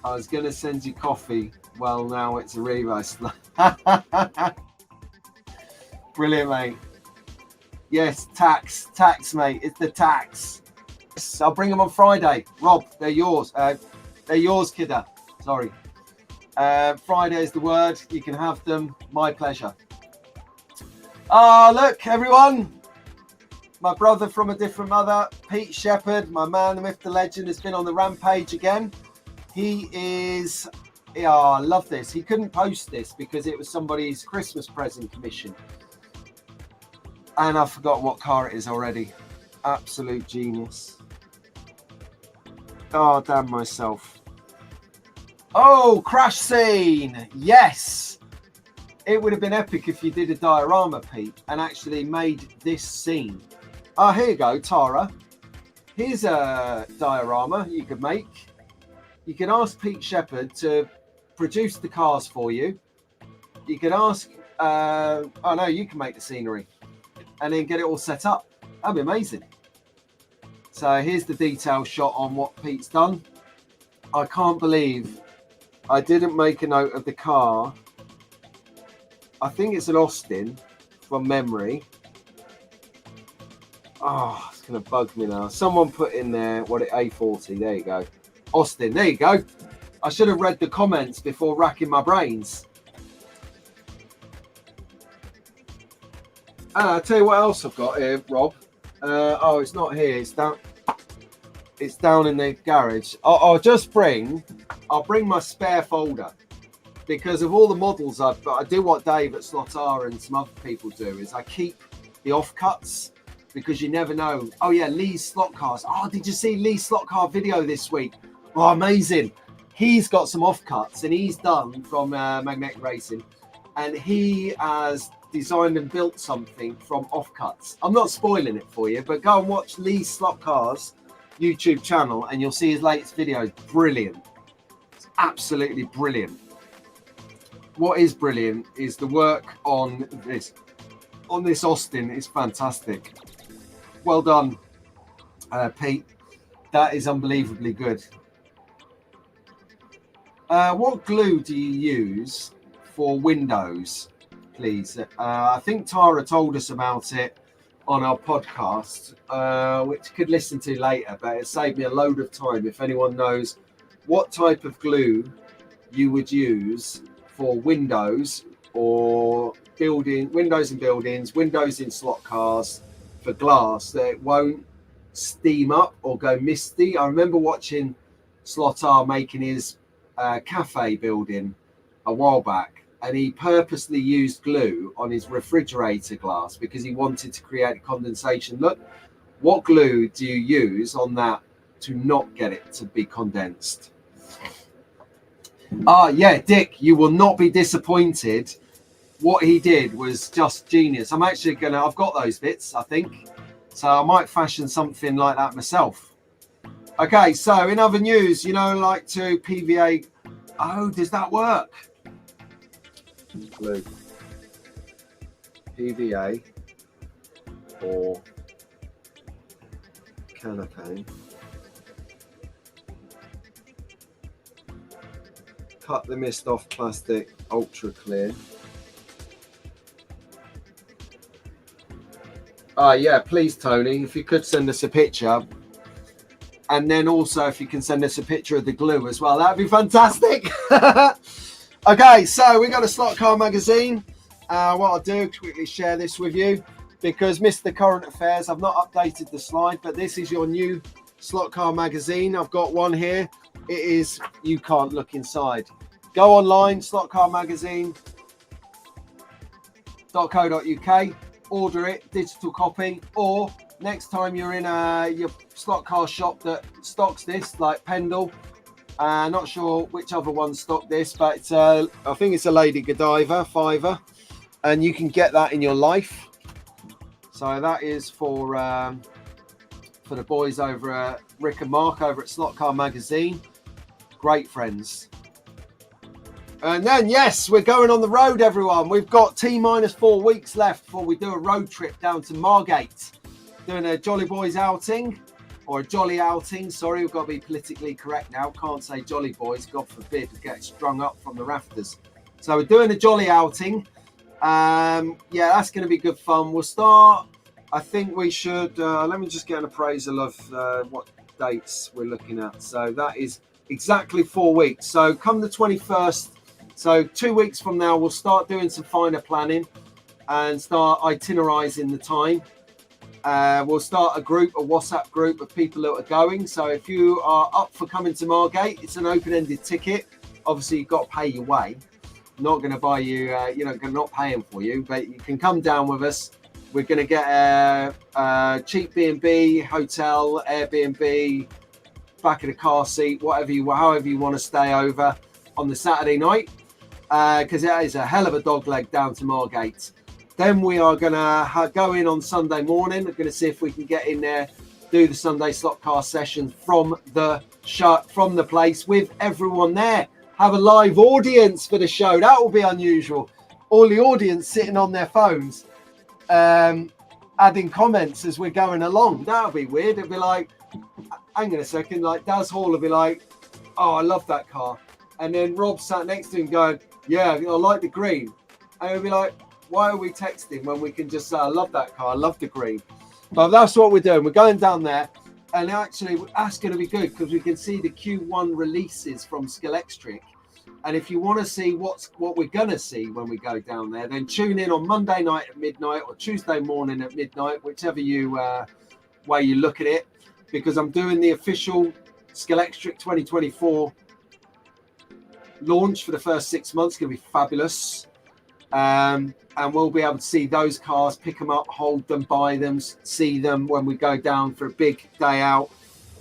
I was going to send you coffee. Well, now it's a reverse. Brilliant, mate. Yes, tax, mate. It's the tax. Yes, I'll bring them on Friday. Rob, they're yours. They're yours, kidda. Sorry. Friday is the word. You can have them. My pleasure. Look, everyone. My brother from a different mother, Pete Shepherd, my man, the myth, the legend, has been on the rampage again. He is... Yeah, I love this. He couldn't post this because it was somebody's Christmas present commission. And I've forgotten what car it is already. Absolute genius. Oh, damn myself. Oh, crash scene. Yes. It would have been epic if you did a diorama, Pete, and actually made this scene. Here you go, Tara. Here's a diorama you could make. You can ask Pete Shepherd to produce the cars for you. You can ask, oh no, you can make the scenery and then get it all set up. That'd be amazing. So here's the detail shot on what Pete's done. I can't believe I didn't make a note of the car. I think it's an Austin from memory. Oh, it's going to bug me now. Someone put in there, A40. There you go. Austin, there you go. I should have read the comments before racking my brains. I'll tell you what else I've got here, Rob. Oh, it's not here. It's down in the garage. I'll bring my spare folder because of all the models I do what Dave at Slotar and some other people do is I keep the offcuts because you never know. Oh yeah, Lee's slot cars. Oh, did you see Lee's slot car video this week? Oh, amazing. He's got some offcuts and he's done from Magnetic Racing and he has designed and built something from offcuts. I'm not spoiling it for you, but go and watch Lee's Slot Cars YouTube channel and you'll see his latest video. Brilliant. It's absolutely brilliant. What is brilliant is the work on this Austin is fantastic. Well done, Pete. That is unbelievably good. What glue do you use for windows, please? I think Tara told us about it on our podcast, which you could listen to later, but it saved me a load of time. If anyone knows what type of glue you would use for windows or windows in buildings, windows in slot cars, for glass, that it won't steam up or go misty. I remember watching Slotar making his cafe building a while back, and he purposely used glue on his refrigerator glass because he wanted to create a condensation look. What glue do you use on that to not get it to be condensed? Yeah, Dick, you will not be disappointed. What he did was just genius. I'm actually I've got those bits, I think, so I might fashion something like that myself. Okay, so in other news, like to PVA. Oh, does that work? Glue. PVA or canopy. Cut the mist off plastic, ultra clear. Yeah, please, Tony, if you could send us a picture. And then also, if you can send us a picture of the glue as well, that'd be fantastic. Okay, so we got a slot car magazine. What I'll do, quickly share this with you, because Mr. Current Affairs, I've not updated the slide, but this is your new slot car magazine. I've got one here. It is, you can't look inside. Go online, slotcarmagazine.co.uk, order it, digital copy, or next time you're in your slot car shop that stocks this, like Pendle, not sure which other ones stock this, but it's, I think it's a Lady Godiva, £5, and you can get that in your life. So that is for the boys over at Rick and Mark over at Slot Car Magazine. Great friends. And then, yes, we're going on the road, everyone. We've got T-4 weeks left before we do a road trip down to Margate. Doing a Jolly Boys outing, or a Jolly outing. Sorry, we've got to be politically correct now. Can't say Jolly Boys, God forbid, we get strung up from the rafters. So we're doing a Jolly outing. Yeah, that's going to be good fun. We'll start, I think we should, let me just get an appraisal of what dates we're looking at. So that is exactly 4 weeks. So come the 21st, so 2 weeks from now, we'll start doing some finer planning and start itinerizing the time. We'll start a WhatsApp group of people that are going. So if you are up for coming to Margate, it's an open-ended ticket. Obviously, you've got to pay your way. I'm not going to buy you, not paying for you, but you can come down with us. We're going to get a cheap B&B, hotel, Airbnb, back of the car seat, however you want to stay over on the Saturday night, because it is a hell of a dog leg down to Margate. Then we are going to go in on Sunday morning. We're going to see if we can get in there, do the Sunday slot car session from the place with everyone there. Have a live audience for the show. That will be unusual. All the audience sitting on their phones, adding comments as we're going along. That'll be weird. It'll be like, hang on a second, like Daz Hall will be like, oh, I love that car. And then Rob sat next to him going, yeah, I like the green. And he'll be like, why are we texting when we can just say, I love that car, I love the green. But that's what we're doing. We're going down there. And actually, that's going to be good because we can see the Q1 releases from Scalextric. And if you want to see what we're going to see when we go down there, then tune in on Monday night at midnight or Tuesday morning at midnight, whichever way you look at it, because I'm doing the official Scalextric 2024 launch for the first 6 months. It's going to be fabulous. And we'll be able to see those cars, pick them up, hold them, buy them, see them when we go down for a big day out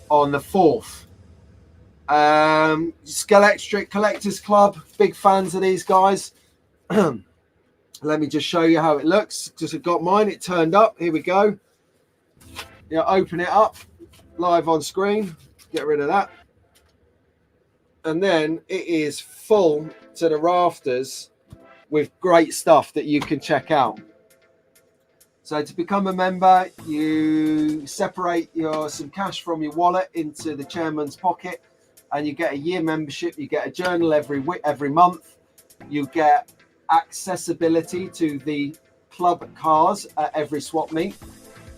on the 4th. Scalextric Collectors Club, big fans of these guys. Let me just show you how it looks. Just got mine, it turned up. Here we go. Yeah, open it up live on screen. Get rid of that. And then it is full to the rafters with great stuff that you can check out. So to become a member, you separate some cash from your wallet into the chairman's pocket, and you get a year membership. You get a journal every month. You get accessibility to the club cars at every swap meet.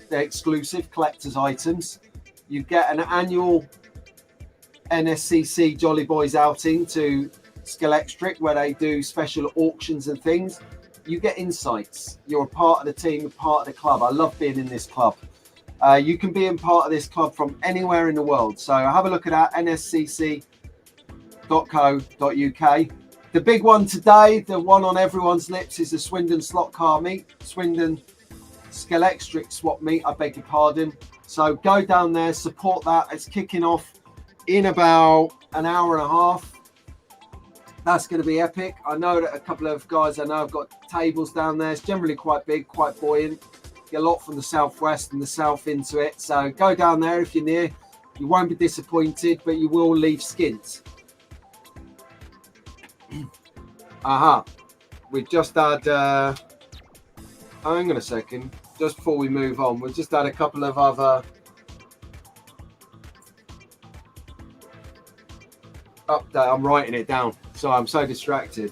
They're exclusive collector's items. You get an annual NSCC Jolly Boys outing to Scalextric, where they do special auctions and things. You get insights. You're a part of the team, a part of the club. I love being in this club. You can be in part of this club from anywhere in the world. So have a look at that, nscc.co.uk. The big one today, the one on everyone's lips, is the Swindon slot car meet, Swindon Scalextric swap meet, I beg your pardon. So go down there, support that. It's kicking off in about an hour and a half. That's going to be epic. I know that a couple of guys I know have got tables down there. It's generally quite big, quite buoyant. Get a lot from the southwest and the south into it. So go down there if you're near. You won't be disappointed, but you will leave skint. Aha. We've just had, hang on a second. Just before we move on, we've just had a couple of other update. I'm writing it down, so I'm so distracted.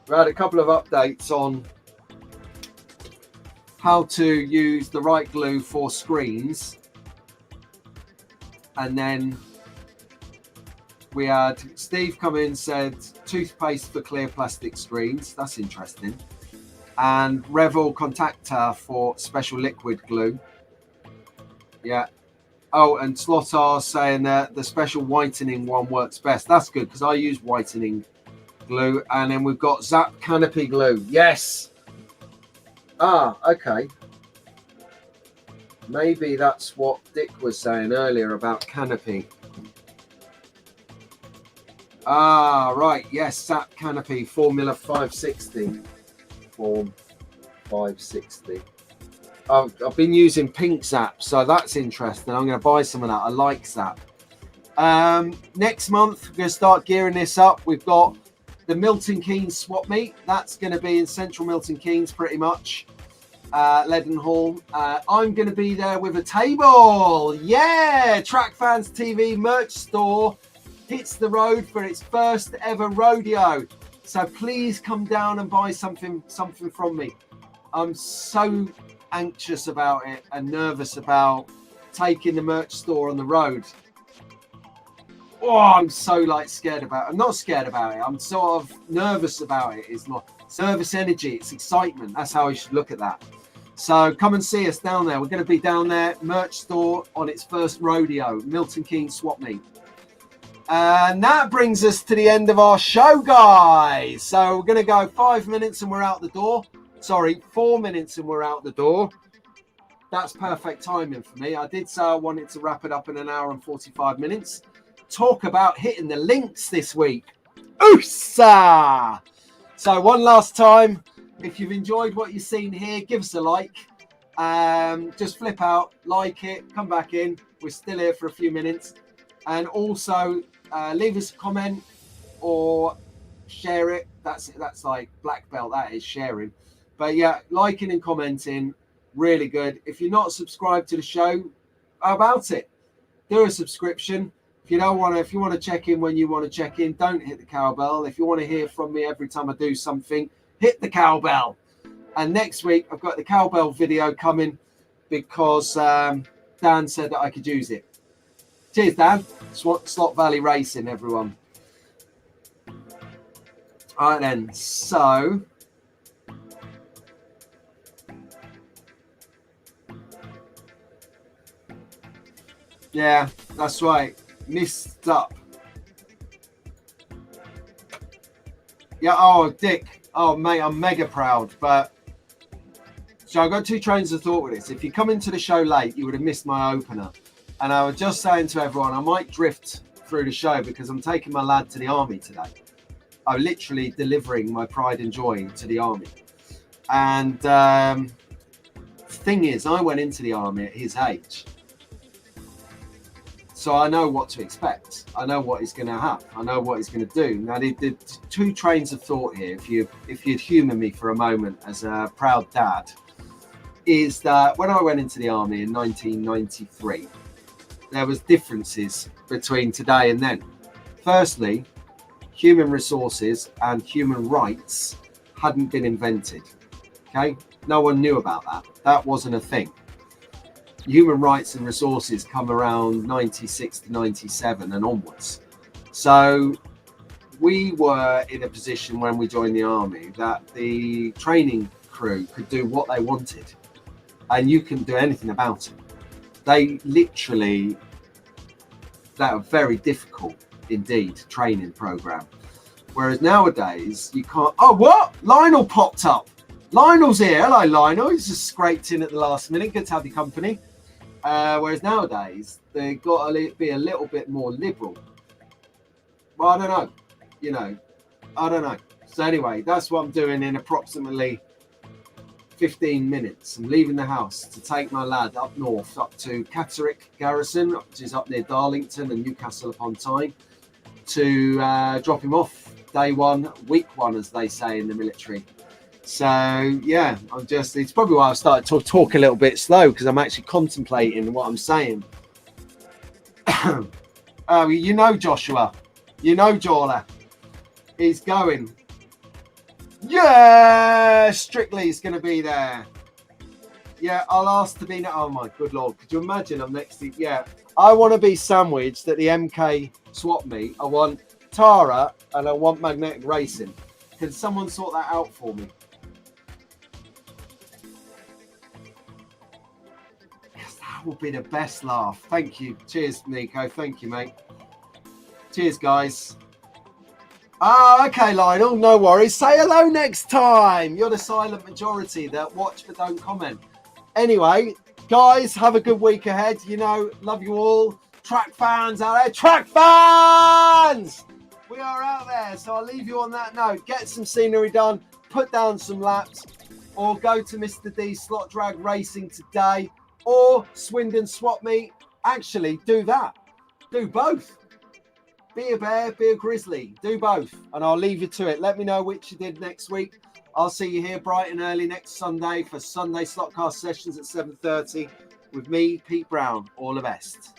We had a couple of updates on how to use the right glue for screens. And then we had Steve come in, said toothpaste for clear plastic screens. That's interesting. And Revel contactor for special liquid glue. Yeah. Oh, and Slotar saying that the special whitening one works best. That's good because I use whitening glue. And then we've got Zap Canopy glue. Yes. Ah, okay. Maybe that's what Dick was saying earlier about Canopy. Ah, right. Yes, Zap Canopy Formula 560. Form 560. I've been using pink Zap, so that's interesting. I'm going to buy some of that. I like Zap. Next month, we're going to start gearing this up. We've got the Milton Keynes swap meet. That's going to be in central Milton Keynes pretty much. Leadenhall. I'm going to be there with a table. Yeah, Track Fans TV merch store hits the road for its first ever rodeo. So please come down and buy something from me. I'm so anxious about it and nervous about taking the merch store on the road. Oh, I'm so scared about it. I'm not scared about it. I'm sort of nervous about it. It's not nervous energy. It's excitement. That's how you should look at that. So come and see us down there. We're going to be down there, merch store on its first rodeo, Milton Keynes swap meet. And that brings us to the end of our show, guys. So we're going to go 5 minutes and we're out the door. Sorry, 4 minutes and we're out the door. That's perfect timing for me. I did say I wanted to wrap it up in an hour and 45 minutes. Talk about hitting the links this week. Oosa! So one last time, if you've enjoyed what you've seen here, give us a like. Just flip out, like it, come back in. We're still here for a few minutes. And also leave us a comment or share it. That's like black belt, that is sharing. But yeah, liking and commenting, really good. If you're not subscribed to the show, how about it? Do a subscription. If you want to check in when you want to check in, don't hit the cowbell. If you want to hear from me every time I do something, hit the cowbell. And next week, I've got the cowbell video coming because Dan said that I could use it. Cheers, Dan. Slot Valley Racing, everyone. All right, then. So, yeah, that's right. Missed up. Yeah, oh, Dick. Oh, mate, I'm mega proud. But so I've got two trains of thought with this. If you come into the show late, you would have missed my opener. And I was just saying to everyone, I might drift through the show because I'm taking my lad to the army today. I'm literally delivering my pride and joy to the army. And the thing is, I went into the army at his age. So I know what to expect. I know what he's going to have. I know what he's going to do. Now, the two trains of thought here, if you'd humour me for a moment as a proud dad, is that when I went into the army in 1993, there was differences between today and then. Firstly, human resources and human rights hadn't been invented. Okay, no one knew about that. That wasn't a thing. Human rights and resources come around 96 to 97 and onwards. So we were in a position when we joined the army that the training crew could do what they wanted and you couldn't do anything about it. They literally, that were very difficult indeed training program. Whereas nowadays you can't, oh, what? Lionel popped up. Lionel's here. Hello, Lionel. He's just scraped in at the last minute. Good to have your company. Whereas nowadays, they've got to be a little bit more liberal. Well, I don't know. I don't know. So anyway, that's what I'm doing in approximately 15 minutes. I'm leaving the house to take my lad up north, up to Catterick Garrison, which is up near Darlington and Newcastle upon Tyne, to drop him off day one, week one, as they say in the military. So yeah, it's probably why I've started to talk a little bit slow, because I'm actually contemplating what I'm saying. Oh, you know Joshua, you know Jawler, he's going. Yeah, Strictly's going to be there. Yeah, I'll ask to be. Oh my good lord, could you imagine? I'm next to, yeah, I want to be sandwiched at the MK swap meet. I want Tara and I want Magnetic Racing. Can someone sort that out for me? Yes, that would be the best laugh. Thank you. Cheers, Nico. Thank you, mate. Cheers, guys. Okay, Lionel, no worries. Say hello next time. You're the silent majority that watch but don't comment. Anyway, guys, have a good week ahead. You know, love you all. Track fans out there. Track fans! We are out there. So I'll leave you on that note. Get some scenery done. Put down some laps. Or go to Mr. D Slot Drag Racing today. Or Swindon Swap Meet. Actually, do that. Do both. Be a bear, be a grizzly. Do both. And I'll leave you to it. Let me know which you did next week. I'll see you here bright and early next Sunday for Sunday Slotcast sessions at 7:30 with me, Pete Brown. All the best.